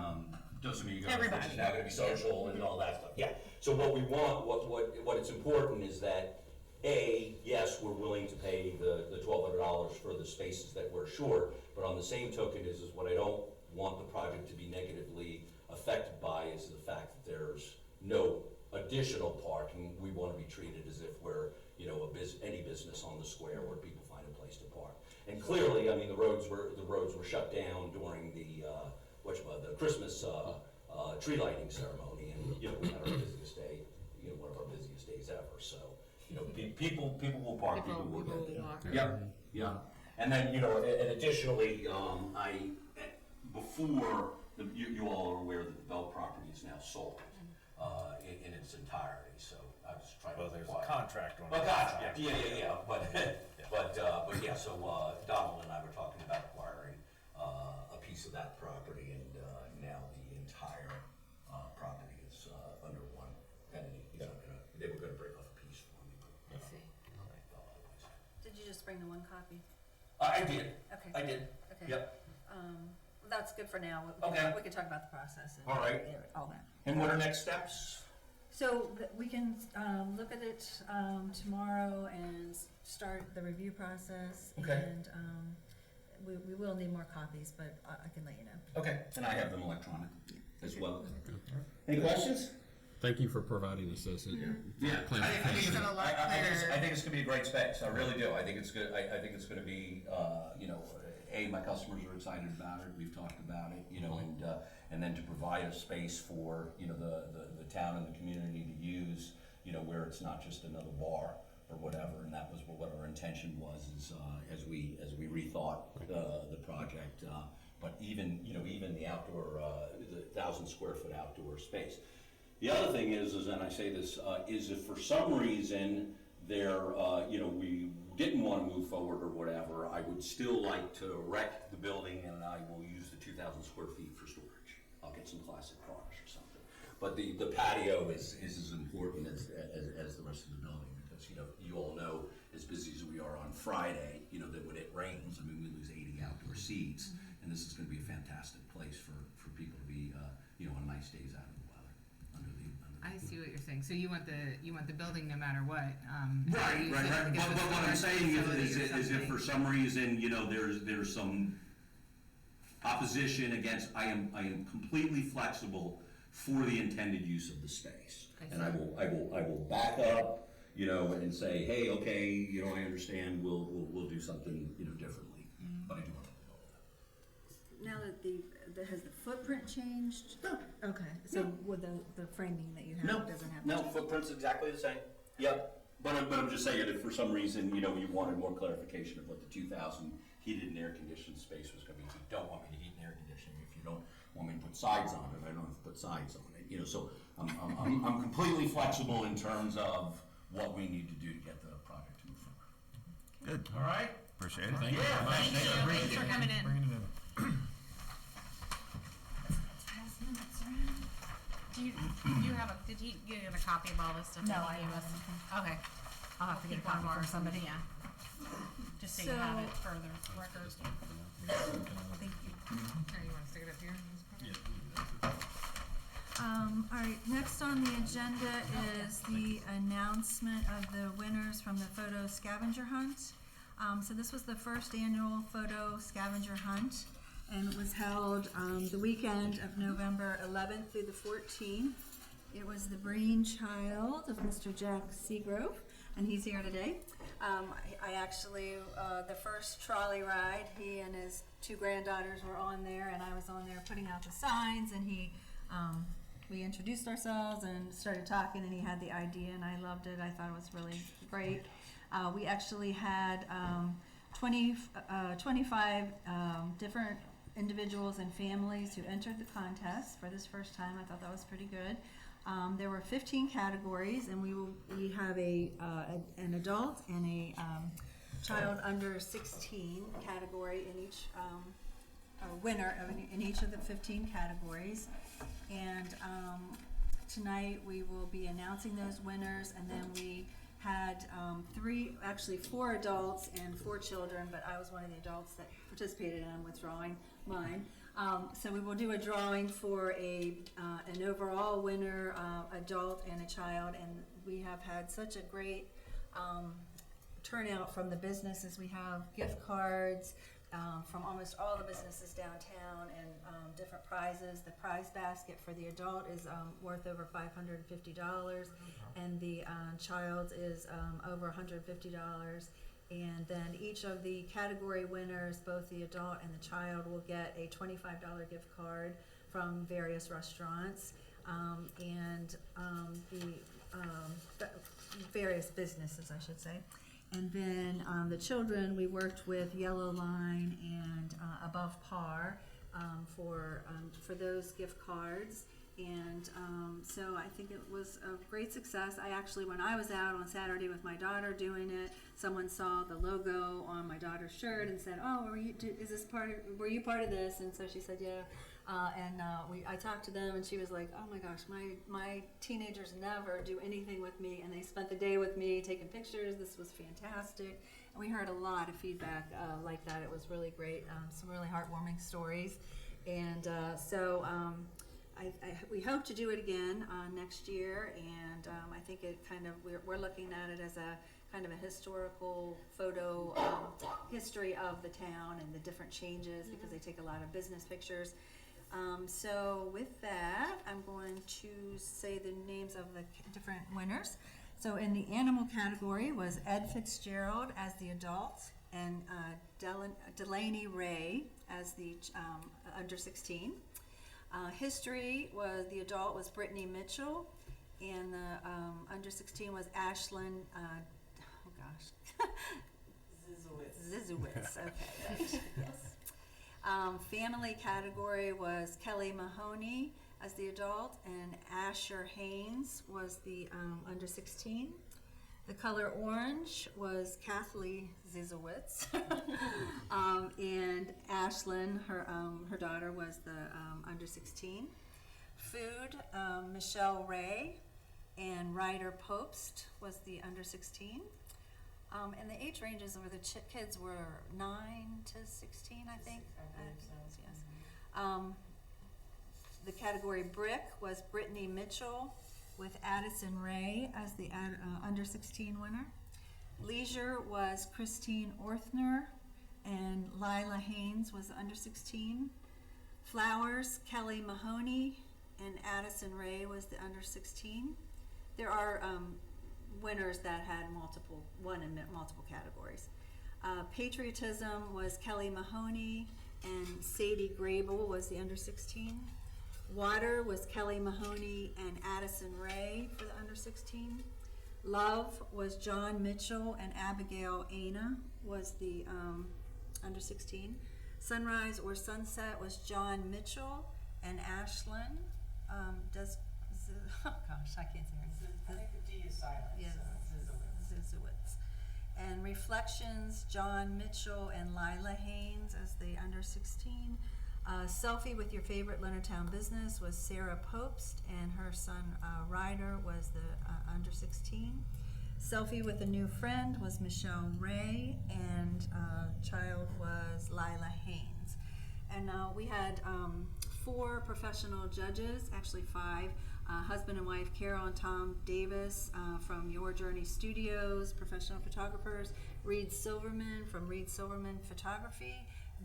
Dos Amigos, Everybody. which is now gonna be social and all that stuff. Yeah. So what we want, what it's important is that, yes, we're willing to pay the $1,200 for the spaces that we're short, but on the same token is what I don't want the project to be negatively affected by is the fact that there's no additional parking. We want to be treated as if we're, any business on the square where people find a place to park. And clearly, the roads were shut down during the Christmas tree lighting ceremony, and we had our busiest day, one of our busiest days ever. So, people will park, people will get there. walk. Yep, yeah. And then, and additionally, before, you all are aware that the Bell property is now sold in its entirety, so I was trying to. Well, there's a contract on it. A contract, yeah, but yeah, so Donald and I were talking about acquiring a piece of that property, and now the entire property is under one entity. They were gonna break off a piece for me, bring the one copy? I did. Okay. I did. Okay. Yep. That's good for now. Okay. We can talk about the process and All right. all that. And what are next steps? So we can look at it tomorrow and start the review process. Okay. And we will need more copies, but I can let you know. Okay. And I have them electronic as well. Any questions? Thank you for providing us this. Yeah, I think it's gonna be a great space. I really do. I think it's good. I think it's gonna be, my customers are excited about it. We've talked about it, and then to provide a space for, the town and the community to use, where it's not just another bar or whatever. And that was what our intention was, is as we rethought the project. But even the outdoor, the 1,000 square foot outdoor space. The other thing is, and I say this, is if for some reason we didn't want to move forward or whatever, I would still like to wreck the building and I will use the 2,000 square feet for storage. I'll get some classic cars or something. But the patio is as important as the rest of the building, because you all know, as busy as we are on Friday, that when it rains, we lose 80 outdoor seats, and this is going to be a fantastic place for people to be on nice days out of the weather. I see what you're saying. So you want the building no matter what. Right. But what I'm saying is if for some reason, there's some opposition against, I am completely flexible for the intended use of the space. And I will back up, and say, hey, okay, I understand, we'll do something, differently. But I do want to. Now that has the footprint changed? No. Okay, so with the framing that you have doesn't have to No, change? footprint's exactly the same. Yep. But I'm just saying, if for some reason, you wanted more clarification of what the 2,000 heated and air conditioned space was going to be. If you don't want me to heat and air conditioning, if you don't want me to put sides on it, I don't have to put sides on it. So I'm completely flexible in terms of what we need to do to get the project to move forward. Good. All right. Appreciate it. Thanks for coming in. Bringing it in. Did you get a copy of all this stuff? No, that I he gave don't. us? Okay. I'll have to get a copy from somebody, yeah. Just so you have it for the records. Thank you. Or you want to stick it up here? All right, next on the agenda is the announcement of the winners from the photo scavenger hunt. So this was the first annual photo scavenger hunt, and it was held the weekend of November 11th through the 14th. It was the brainchild of Mr. Jack Seagrove, and he's here today. I actually, the first trolley ride, he and his two granddaughters were on there, and I was on there putting out the signs, and we introduced ourselves and started talking, and he had the idea, and I loved it. I thought it was really great. We actually had 25 different individuals and families who entered the contest for this first time. I thought that was pretty good. There were 15 categories, and we have an adult and a child under 16 category in each winner in each of the 15 categories. And tonight we will be announcing those winners, and then we had four adults and 4 children, but I was one of the adults that participated, and I'm withdrawing mine. So we will do a drawing for an overall winner, adult and a child, and we have had such a great turnout from the businesses. We have gift cards from almost all the businesses downtown, and different prizes. The prize basket for the adult is worth over $550, and the child is over $150. And then each of the category winners, both the adult and the child, will get a $25 gift card from various restaurants, and the various businesses, I should say. And then the children, we worked with Yellow Line and Above Par for those gift cards. And so I think it was a great success. When I was out on Saturday with my daughter doing it, someone saw the logo on my daughter's shirt and said, "Oh, were you part of this?" And so she said, "Yeah." I talked to them, and she was like, "Oh my gosh, my teenagers never do anything with me, and they spent the day with me taking pictures. This was fantastic." We heard a lot of feedback like that. It was really great. Some really heartwarming stories. And we hope to do it again next year. And I think it kind of, we're looking at it as a kind of a historical photo history of the town and the different changes because they take a lot of business pictures. So with that, I'm going to say the names of the different winners. So in the animal category was Ed Fitzgerald as the adult and Delaney Ray as the under 16. History was the adult was Brittany Mitchell, and the under 16 was Ashlyn. Zizowitz. Okay. Right. Yes. Family category was Kelly Mahoney as the adult, and Asher Haynes was the under 16. The color orange was Kathleen Zizowitz, and Ashlyn, her daughter, was the under 16. Food, Michelle Ray, and Ryder Popst was the under 16. And the age ranges where the kids were 9 to 16, I think. Yes. The category brick was Brittany Mitchell with Addison Ray as the under 16 winner. Leisure was Christine Orthner, and Lila Haynes was the under 16. Flowers, Kelly Mahoney, and Addison Ray was the under 16. There are winners that had won in multiple categories. Patriotism was Kelly Mahoney, and Sadie Grable was the under 16. Water was Kelly Mahoney and Addison Ray for the under 16. Love was John Mitchell and Abigail Ana was the under 16. Sunrise or Sunset was John Mitchell and Ashlyn. Oh gosh, I can't say her name. I think the D is silent. Yes, So Zizowitz. And Reflections, John Mitchell and Lila Haynes as the under 16. Selfie with Your Favorite Leonardtown Business was Sarah Popst, and her son Ryder was the under 16. Selfie with a New Friend was Michelle Ray, and child was Lila Haynes. And we had 4 professional judges, actually 5. Husband and wife Carol and Tom Davis from Your Journey Studios, professional photographers. Reed Silverman from Reed Silverman Photography.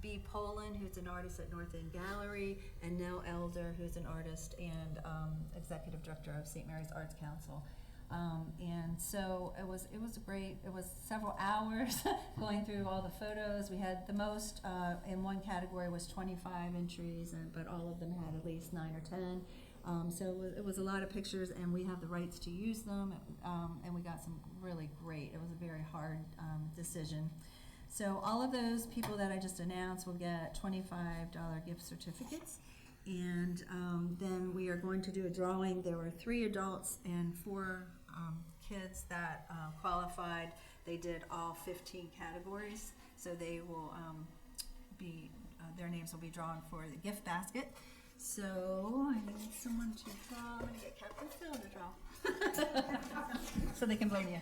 B. Poland, who's an artist at North End Gallery, and Nell Elder, who's an artist and executive director of St. Mary's Arts Council. And so it was great. It was several hours going through all the photos. We had the most in one category was 25 entries, but all of them had at least 9 or 10. So it was a lot of pictures, and we have the rights to use them, and we got some really great. It was a very hard decision. So all of those people that I just announced will get $25 gift certificates, and then we are going to do a drawing. There were 3 adults and 4 kids that qualified. They did all 15 categories, so they will their names will be drawn for the gift basket. So I need someone to draw. I'm going to get Captain Phil to draw. So they can blame you.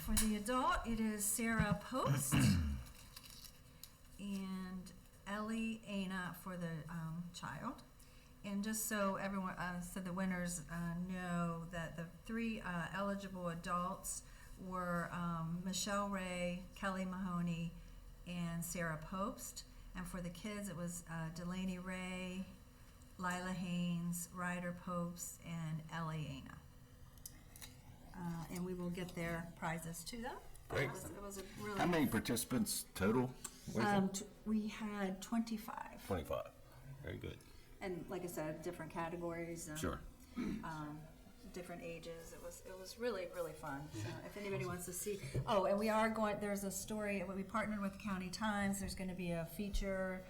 For the adult, it is Sarah Post and Ellie Ana for the child. And just so everyone, so the winners know that the 3 eligible adults were Michelle Ray, Kelly Mahoney, and Sarah Post. And for the kids, it was Delaney Ray, Lila Haynes, Ryder Post, and Ellie Ana. And we will get their prizes to them. Great. It was a really. How many participants total? We had 25. 25. Very good. And like I said, different categories. Sure. Different ages. It was really, really fun. So if anybody wants to see, and we are going. There's a story. We partnered with County Times. There's going to be a feature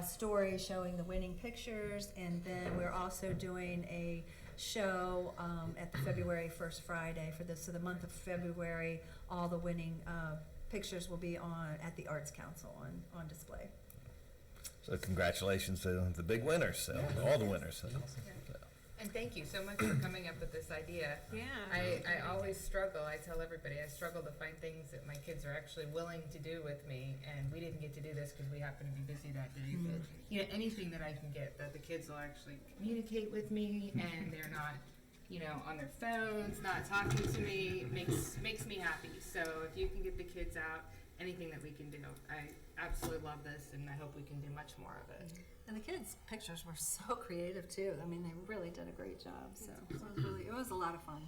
story showing the winning pictures, and then we're also doing a show at the February 1st Friday for this. So the month of February, all the winning pictures will be at the Arts Council on display. So congratulations to the big winners, so all the winners. And thank you so much for coming up with this idea. Yeah. I always struggle, I tell everybody, I struggle to find things that my kids are actually willing to do with me, and we didn't get to do this because we happened to be busy that day, but, you know, anything that I can get that the kids will actually communicate with me, and they're not, you know, on their phones, not talking to me, makes me happy. So if you can get the kids out, anything that we can do, I absolutely love this, and I hope we can do much more of it. And the kids' pictures were so creative too. I mean, they really did a great job. So it was a lot of fun.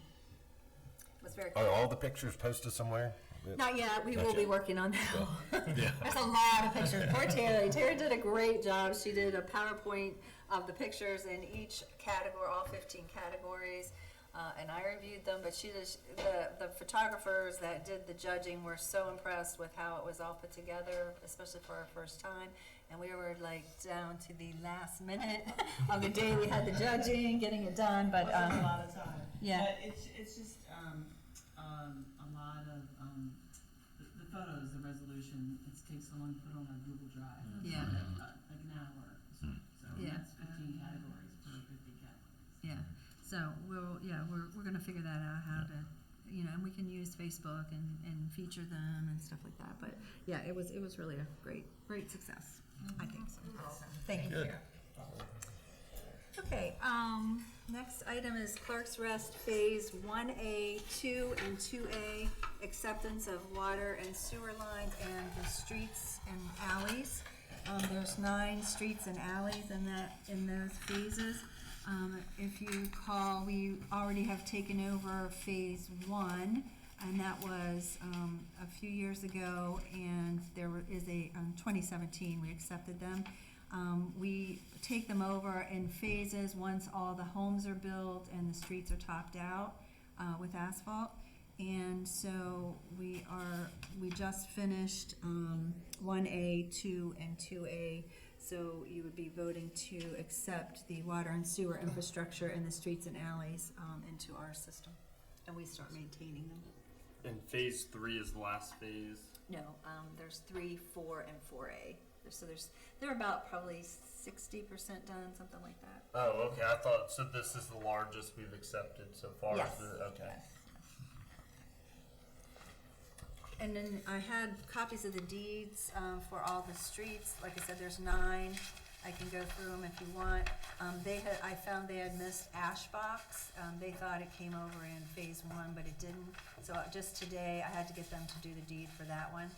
It was very cool. Are all the pictures posted somewhere? Not yet. We will Not be yet. working on that. Yeah. There's a lot of pictures. Poor Terry. Terry did a great job. She did a PowerPoint of the pictures in each category, all 15 categories. And I reviewed them, but the photographers that did the judging were so impressed with how it was all put together, especially for our first time. And we were like down to the last minute of the day we had the judging, getting it done. But a lot of time. Yeah. But it's just a lot of the photos, the resolution. It takes so long to put on a Google Drive. Yeah. Like an hour. So Yeah. that's 15 categories per 50 categories. Yeah. So we're gonna figure that out how to, you know, and we can use Facebook and feature them and stuff like that. But yeah, it was really a great success. I think so. Awesome. Thank you. Good. Okay, next item is Clerk's Rest Phase 1A, 2, and 2A, acceptance of water and sewer lines and the streets and alleys. There's 9 streets and alleys in those phases. If you recall, we already have taken over Phase 1, and that was a few years ago, and there is in 2017, we accepted them. We take them over in phases once all the homes are built and the streets are topped out with asphalt. And so we just finished 1A, 2, and 2A. So you would be voting to accept the water and sewer infrastructure in the streets and alleys into our system, and we start maintaining them. And phase 3 is the last phase. No, there's 3, 4, and 4A. They're about probably 60% done, something like that. Oh, okay. I thought so. This is the largest we've accepted so far. Yes. Okay. Yes. And then I had copies of the deeds for all the streets. Like I said, there's 9. I can go through them if you want. I found they had missed Ash Box. They thought it came over in phase 1, but it didn't. So just today, I had to get them to do the deed for that one.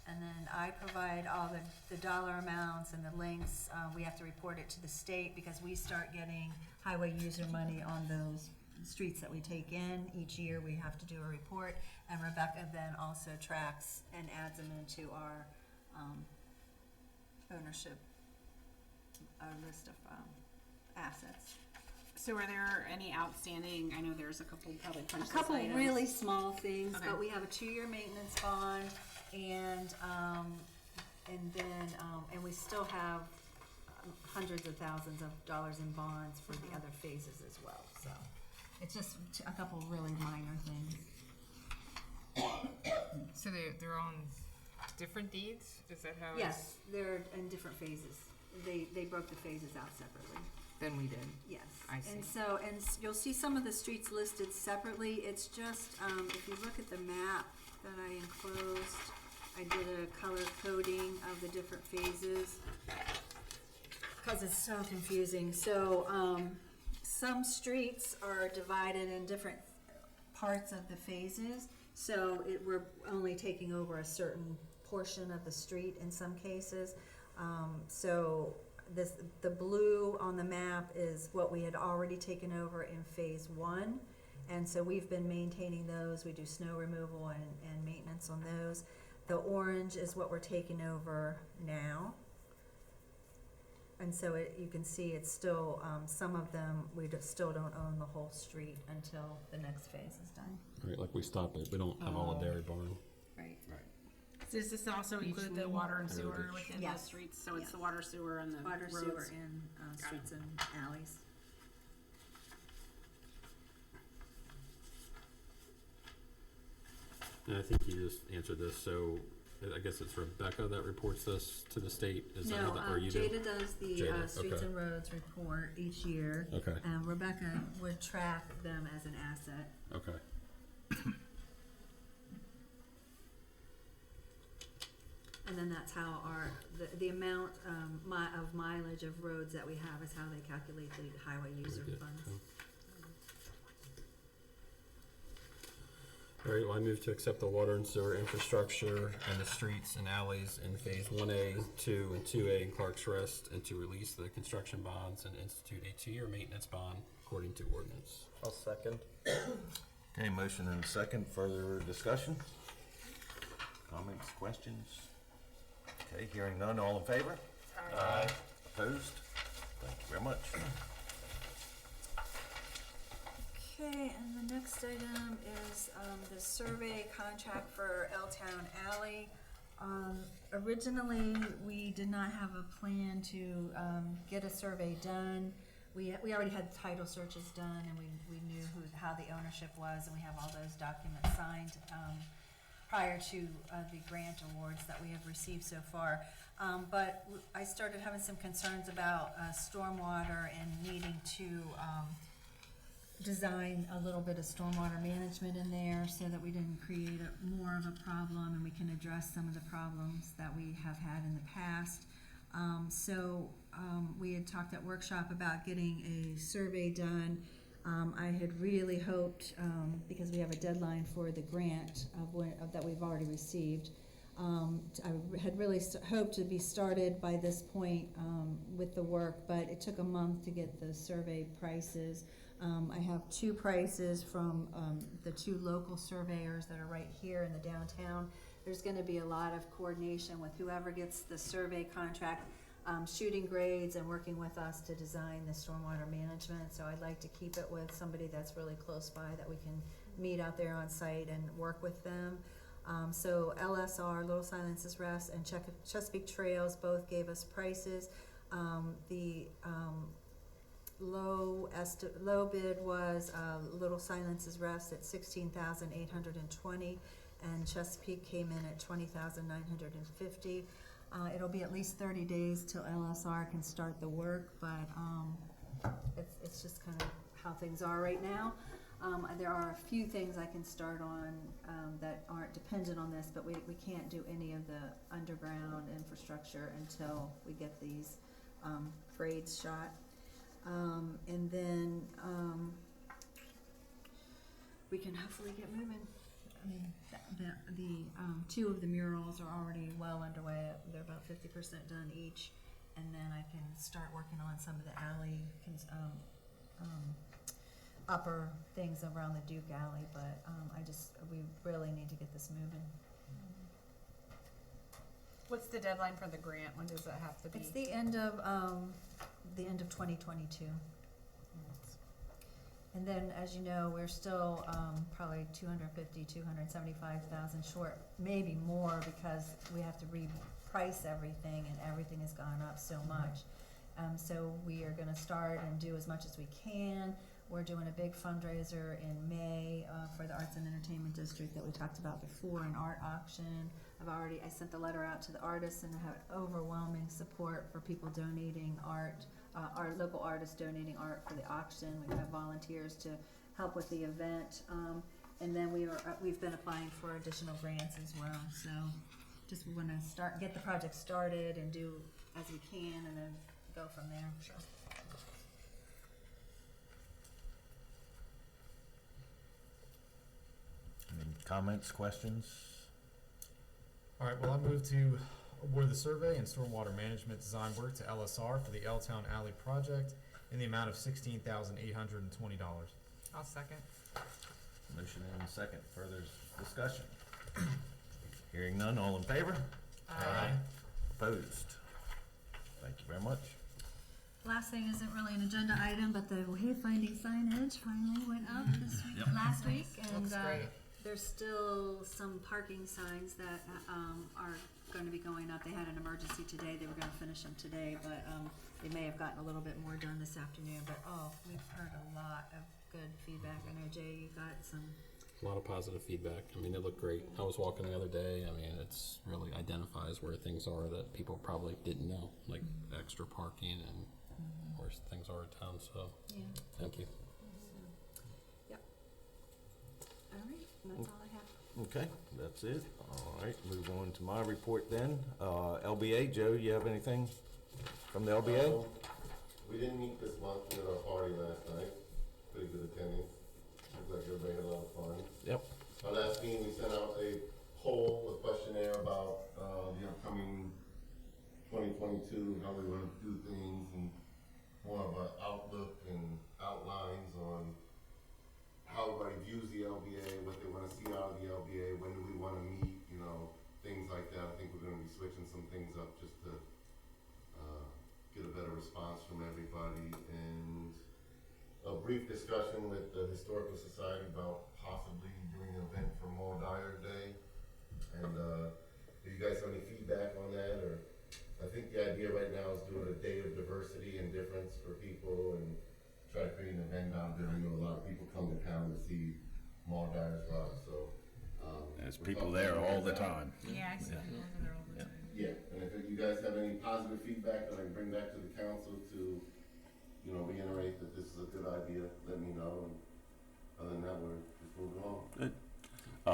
And then I provide all the dollar amounts and the links. We have to report it to the state because we start getting highway user money on those streets that we take in. Each year we have to do a report, and Rebecca then also tracks and adds them into our ownership list of assets. So are there any outstanding, I know there's a couple probably punch A list couple items. really small things, Okay. but we have a 2-year maintenance bond, and we still have hundreds of thousands of dollars in bonds for the other phases as well. So it's just a couple really minor things. So they're on different deeds? Is that how Yes, they're in different phases. They broke the phases out separately. Then we did. Yes. I see. And you'll see some of the streets listed separately. It's just, if you look at the map that I enclosed, I did a color coding of the different phases because it's so confusing. So, some streets are divided in different parts of the phases. So we're only taking over a certain portion of the street in some cases. So the blue on the map is what we had already taken over in phase 1. And so we've been maintaining those. We do snow removal and maintenance on those. The orange is what we're taking over now. And so you can see it's still, some of them, still don't own the whole street until the next phase is done. Right, like we stop it, we don't have all a dairy barn. Right. Does this also include the water and sewer within Yes. the streets? So it's Yes. the water, sewer, and the Water, roads? sewer, and streets and alleys. And I think you just answered this, so I guess it's Rebecca that reports this to the state? Is that how that, or you do? Jada does the Jada, Streets okay. and Roads report each year. Okay. Rebecca would track them as an asset. Okay. And then that's how the amount of mileage of roads that we have is how they calculate the highway user Very good. funds. Cool. All right, well, I move to accept the water and sewer infrastructure and the streets and alleys in Phase 1A, 2, and 2A in Clark's Rest, and to release the construction bonds and institute a 2-year maintenance bond according to ordinance. I'll second. Okay, motion and a second. Further discussion? Comments, questions? Okay, hearing none. All in favor? Aye. Opposed? Thank you very much. Okay, and the next item is the survey contract for L-Town Alley. Originally, we did not have a plan to get a survey done. We already had title searches done, and we knew how the ownership was, and we have all those documents signed prior to the grant awards that we have received so far. But I started having some concerns about stormwater and needing to design a little bit of stormwater management in there so that we didn't create more of a problem, and we can address some of the problems that we have had in the past. We had talked at workshop about getting a survey done. I had really hoped, because we have a deadline for the grant that we've already received, I had really hoped to be started by this point with the work, but it took a month to get the survey prices. I have 2 prices from the 2 local surveyors that are right here in the downtown. There's going to be a lot of coordination with whoever gets the survey contract, shooting grades and working with us to design the stormwater management. So I'd like to keep it with somebody that's really close by that we can meet out there on site and work with them. So LSR, Little Silences Rest, and Chesapeake Trails both gave us prices. The low bid was Little Silences Rest at $16,820, and Chesapeake came in at $20,950. It'll be at least 30 days till LSR can start the work, but it's just kind of how things are right now. There are a few things I can start on that aren't dependent on this, but we can't do any of the underground infrastructure until we get these grades shot. And then we can hopefully get moving. I mean, the 2 of the murals are already well underway. They're about 50% done each, and then I can start working on some of the alley upper things around the Duke Alley. But we really need to get this moving. What's the deadline for the grant? When does that have to be? It's the end of 2022. And then, as you know, we're still probably $275,000 short, maybe more, because we have to reprice everything, and everything has gone up so much. So we are going to start and do as much as we can. We're doing a big fundraiser in May for the Arts and Entertainment District that we talked about before, an art auction. I sent the letter out to the artists, and I have overwhelming support for people donating art. Our local artists donating art for the auction. We have volunteers to help with the event, and then we've been applying for additional grants as well. So, just want to get the project started and do as we can, and then go from there. Sure. Any comments, questions? All right, well, I move to award the survey and stormwater management design work to LSR for the L-Town Alley project in the amount of $16,820. I'll second. Motion and a second. Further discussion? Hearing none. All in favor? Aye. Opposed? Thank you very much. Last thing isn't really an agenda item, but the wayfinding signage finally went up last week, and Looks great. there's still some parking signs that are going to be going up. They had an emergency today. They were going to finish them today, but they may have gotten a little bit more done this afternoon. But we've heard a lot of good feedback. I know, Jay, you got some A lot of positive feedback. I mean, it looked great. I was walking the other day. I mean, it's really identifies where things are that people probably didn't know, like extra parking and where things are in town. So, Yeah. thank you. Yep. All right, that's all I have. Okay, that's it. All right, move on to my report then. LBA, Joe, you have anything from the LBA? We didn't meet this month, we had our party last night, pretty good attendance. Seems like everybody had a lot of fun. Yep. Our last meeting, we sent out a poll, a questionnaire about, the upcoming 2022, how we want to do things, and more of an outlook and outlines on how everybody views the LBA, what they want to see out of the LBA, when do we want to meet, you know, things like that. I think we're going to be switching some things up just to get a better response from everybody, and a brief discussion with the Historical Society about possibly doing an event for Moore Dyer Day. And if you guys have any feedback on that, or I think the idea right now is doing a day of diversity and difference for people and try to create an event out there. I know a lot of people come to town to see Moore Dyer's Rock, so. There's people there all the time. Yeah, I see people over there all the time. Yeah, and if you guys have any positive feedback that I can bring back to the council to, you know, reiterate that this is a good idea, let me know. And other than that, we're just moving on. Good.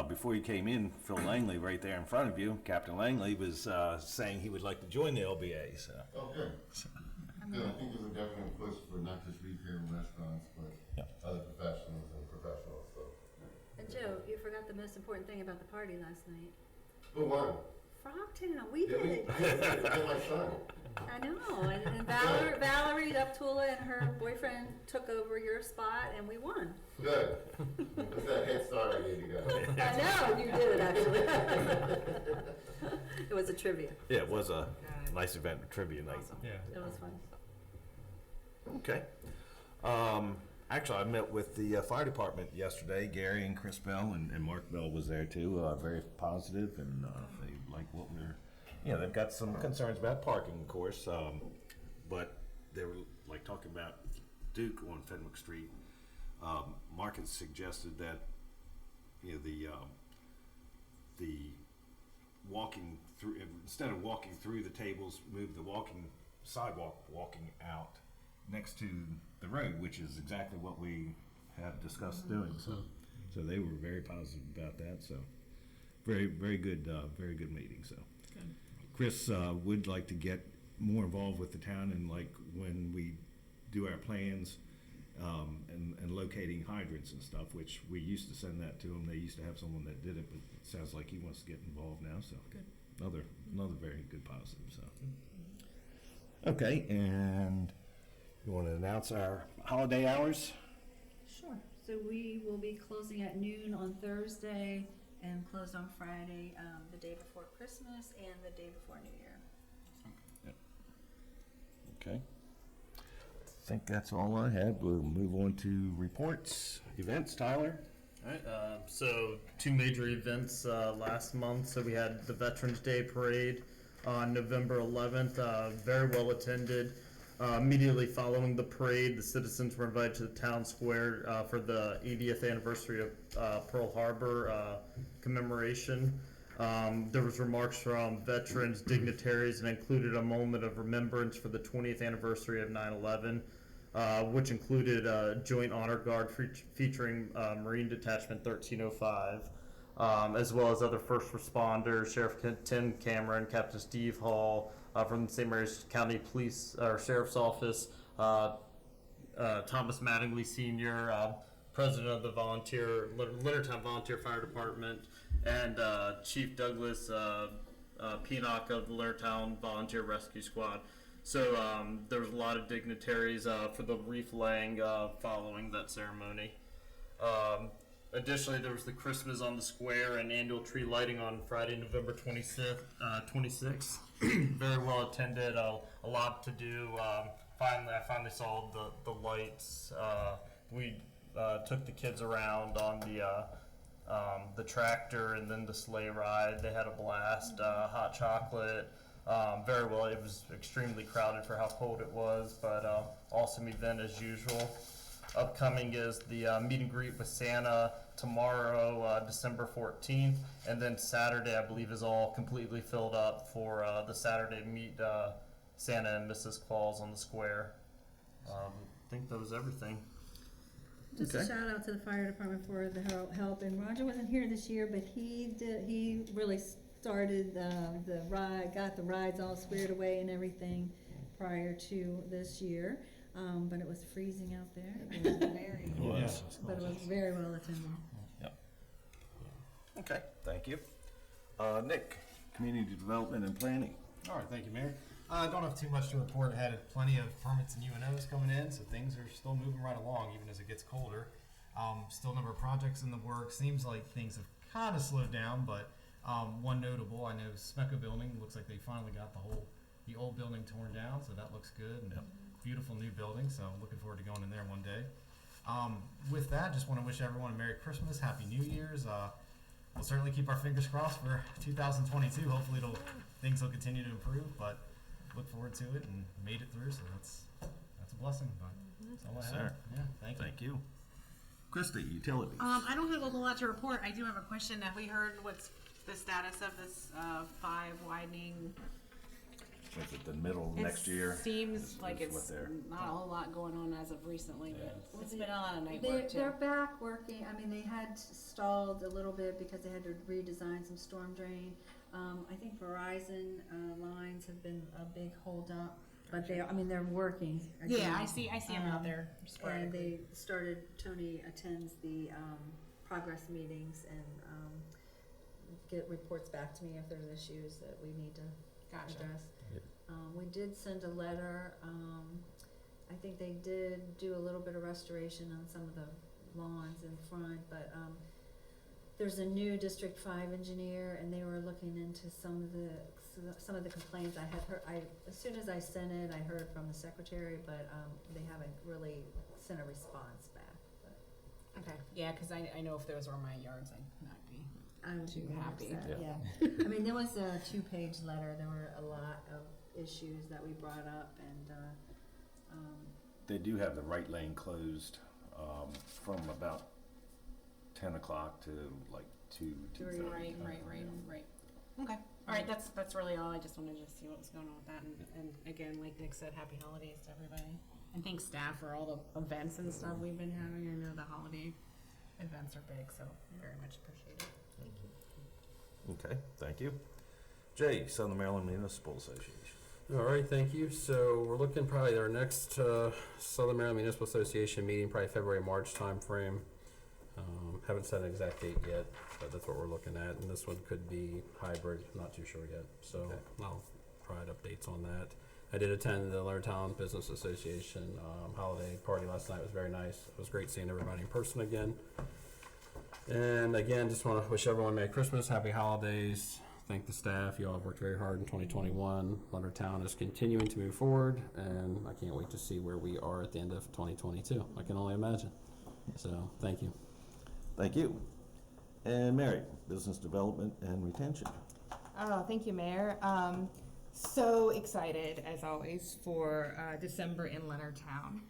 Before you came in, Phil Langley, right there in front of you, Captain Langley was saying he would like to join the LBA. So. Oh, good. Good. I think there's a definite push for not just retail restaurants, but other professionals and professionals. So. And Joe, you forgot the most important thing about the party last night. Who won? Frogtown, we did. My son. I know, and Valerie Uptula and her boyfriend took over your spot, and we won. Good. What's that head start I gave you guys? I know, you did actually. It was a trivia. Yeah, it was a nice event, trivia night. Awesome. Yeah. It was fun. Okay. Actually, I met with the fire department yesterday. Gary and Chris Bell and Mark Bell was there too. Very positive, and they like what we're. You know, they've got some concerns about parking, of course, but they were like talking about Duke on Fenwick Street. Mark has suggested that you know the walking through, instead of walking through the tables, move the sidewalk walking out next to the road, which is exactly what we have discussed doing. So they were very positive about that. So very good meeting. So Chris would like to get more involved with the town, and like when we do our plans and locating hydrants and stuff, which we used to send that to them. They used to have someone that did it, but it sounds like he wants to get involved now. So another very good positive. So okay, and you want to announce our holiday hours? Sure. So we will be closing at noon on Thursday and closed on Friday, the day before Christmas and the day before New Year. Okay. I think that's all I had. We'll move on to reports, events. Tyler? All right, so two major events last month. So we had the Veterans Day Parade on November 11th, very well attended. Immediately following the parade, the citizens were invited to the town square for the 80th anniversary of Pearl Harbor commemoration. There was remarks from veterans, dignitaries, and included a moment of remembrance for the 20th anniversary of 9/11, which included a joint honor guard featuring Marine Detachment 1305, as well as other first responders, Sheriff Tim Cameron, Captain Steve Hall, from the St. Mary's County Police or Sheriff's Office, Thomas Mattingly Sr., President of the Leonardtown Volunteer Fire Department, and Chief Douglas Peanock of the Leonardtown Volunteer Rescue Squad. So there was a lot of dignitaries for the wreath laying following that ceremony. Additionally, there was the Christmas on the Square and annual tree lighting on Friday, November 26th. Very well attended, a lot to do. I finally saw the lights. We took the kids around on the tractor and then the sleigh ride. They had a blast, hot chocolate. Very well. It was extremely crowded for how cold it was, but awesome event as usual. Upcoming is the meet and greet with Santa tomorrow, December 14th, and then Saturday, I believe, is all completely filled up for the Saturday meet Santa and Mrs. Claus on the square. I think that was everything. Just a shout out to the fire department for the help, and Roger wasn't here this year, but he really started the ride, got the rides all squared away and everything prior to this year. But it was freezing out there. It was very, but it was very well attended. Yep. Okay, thank you. Nick, Community Development and Planning. All right, thank you, Mayor. I don't have too much to report. Had plenty of permits and UNOs coming in, so things are still moving right along, even as it gets colder. Still a number of projects in the works. Seems like things have kind of slowed down, but one notable, I know Smecco Building looks like they finally got the old building torn down, so that looks good. And beautiful new building, so I'm looking forward to going in there one day. With that, just want to wish everyone a Merry Christmas, Happy New Year's. We'll certainly keep our fingers crossed for 2022. Hopefully things will continue to improve, but look forward to it and made it through, so that's a blessing. But that's all I have. Yeah, thank you. Christie, Utilities. I don't have a whole lot to report. I do have a question. Have we heard what's the status of this 5 widening? Is it the middle of next year? Seems like it's not a whole lot going on as of recently, but it's been a lot of night work too. They're back working. I mean, they had stalled a little bit because they had to redesign some storm drain. I think Verizon lines have been a big holdup, but they're working. Again. Yeah, I see them out there sporadically. And they started. Tony attends the progress meetings and get reports back to me if there's issues that we need to address. We did send a letter. I think they did do a little bit of restoration on some of the lawns in front, but there's a new District 5 engineer, and they were looking into some of the complaints I had heard. As soon as I sent it, I heard from the secretary, but they haven't really sent a response back. But. Okay. Yeah, because I know if those were my yards, I'd not be too happy. Yeah. I mean, there was a 2-page letter. There were a lot of issues that we brought up, and they do have the right lane closed from about 10 o'clock to like 2:30. Right. Okay. All right. That's really all. I just wanted to see what was going on with that, and again, like Nick said, happy holidays to everybody, and thanks staff for all the events and stuff we've been having. I know the holiday events are big, so very much appreciate it. Okay, thank you. Jay, Southern Maryland Municipal Association. All right, thank you. So we're looking probably at our next Southern Maryland Municipal Association meeting, probably February, March time frame. Haven't set an exact date yet, but that's what we're looking at. And this one could be hybrid, not too sure yet. So I'll provide updates on that. I did attend the Leonardtown Business Association holiday party last night. It was very nice. It was great seeing everybody in person again. And again, just want to wish everyone Merry Christmas, Happy Holidays. Thank the staff. You all have worked very hard in 2021. Leonardtown is continuing to move forward, and I can't wait to see where we are at the end of 2022. I can only imagine. So, thank you. Thank you. And Mary, Business Development and Retention. Oh, thank you, Mayor. So excited, as always, for December in Leonardtown.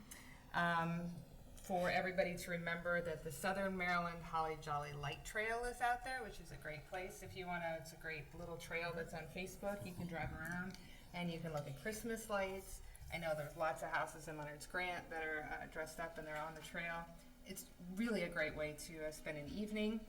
For everybody to remember that the Southern Maryland Holly Jolly Light Trail is out there, which is a great place. If you want to, it's a great little trail that's on Facebook. You can drive around and you can look at Christmas lights. I know there's lots of houses in Leonard's Grant that are dressed up and they're on the trail. It's really a great way to spend an evening.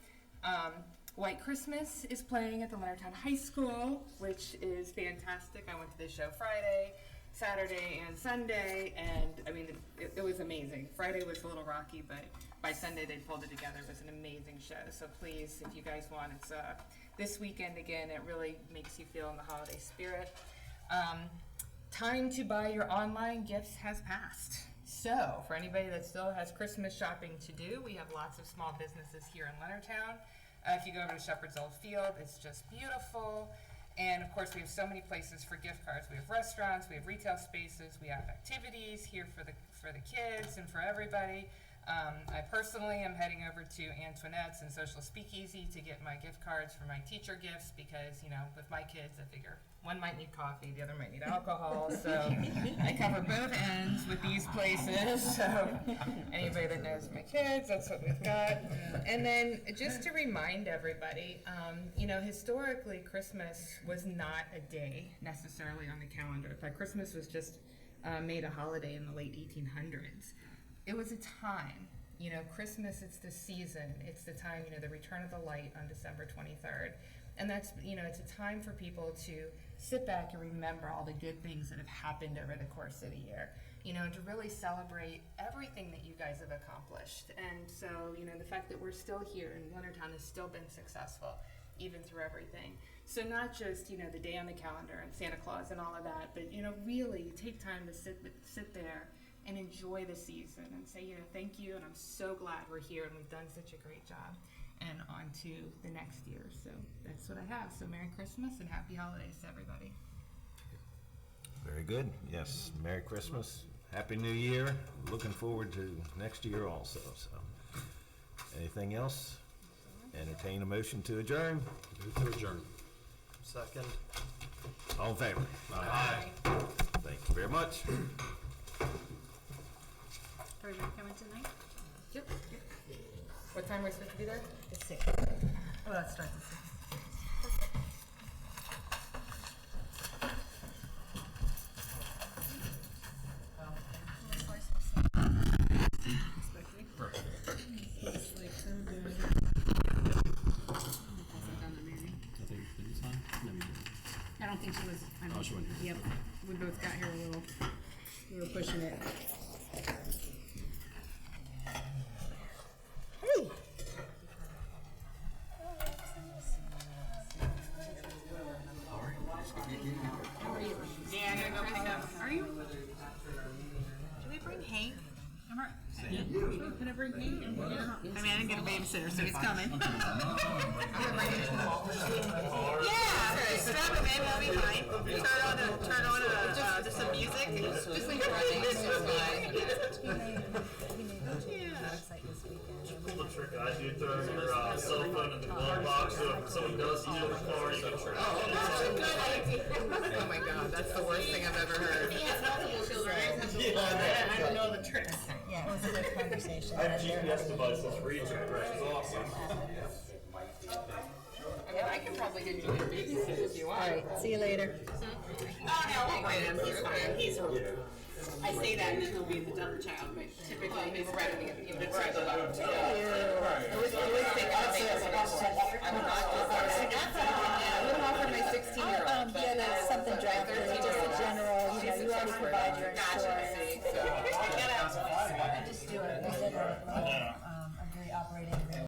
White Christmas is playing at the Leonardtown High School, which is fantastic. I went to the show Friday, Saturday, and Sunday, and I mean, it was amazing. Friday was a little rocky, but by Sunday they pulled it together. It was an amazing show. So please, if you guys want, it's this weekend again. It really makes you feel in the holiday spirit. Time to buy your online gifts has passed. So for anybody that still has Christmas shopping to do, we have lots of small businesses here in Leonardtown. If you go over to Shepherd's Old Field, it's just beautiful. And of course, we have so many places for gift cards. We have restaurants, we have retail spaces, we have activities here for the kids and for everybody. I personally am heading over to Antoinette's and Social Speakeasy to get my gift cards for my teacher gifts because, you know, with my kids, I figure one might need coffee, the other might need alcohol, so I cover both ends with these places. So anybody that knows my kids, that's what we've got. And then just to remind everybody, you know, historically, Christmas was not a day necessarily on the calendar. In fact, Christmas was just made a holiday in the late 1800s. It was a time, you know, Christmas, it's the season, it's the time, you know, the return of the light on December 23rd. And that's, you know, it's a time for people to sit back and remember all the good things that have happened over the course of the year, you know, and to really celebrate everything that you guys have accomplished. And so, you know, the fact that we're still here and Leonardtown has still been successful, even through everything. So not just, you know, the day on the calendar and Santa Claus and all of that, but, you know, really take time to sit there and enjoy the season and say, you know, thank you, and I'm so glad we're here and we've done such a great job. And on to the next year. So that's what I have. So Merry Christmas and Happy Holidays to everybody. Very good. Yes, Merry Christmas, Happy New Year. Looking forward to next year also. So, anything else? Entertain a motion to adjourn. Move to adjourn. Second. All in favor? Aye. Thank you very much. Everybody coming tonight? Yep. What time are we supposed to be there? It's 6. Oh, that starts at 6. I don't think she was. Oh, she wasn't here. Yep. We both got here a little. We were pushing it. Hey. How are you? Yeah, I'm gonna go pick up. Are you? Did we bring Hank? Can I bring Hank? I mean, I didn't get a babysitter, so he's coming. Yeah, strap him in, he'll be fine. Turn on just some music. Just like Pull the trick I do, throw your cell phone in the glove box, so if someone does steal the car, you can track it. That's a good idea. Oh my god, that's the worst thing I've ever heard. He has multiple children. I don't know the tricks. Yeah, it was a good conversation. I have GPS devices for each of them, which is awesome. I mean, I can probably get you a babysitter if you want. All right, see you later. Oh, no, we'll wait him. He's fine. He's I say that and then he'll be the dumb child, but typically he's right. Right.